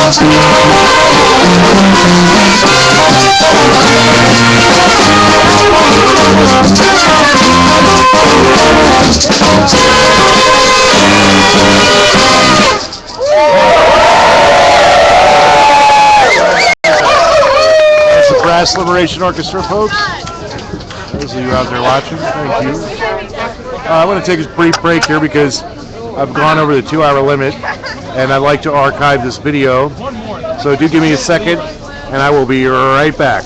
That's the Brass Liberation Orchestra, folks. Those of you out there watching, thank you. I want to take a brief break here because I've gone over the 2-hour limit, and I'd like to archive this video. So do give me a second, and I will be right back.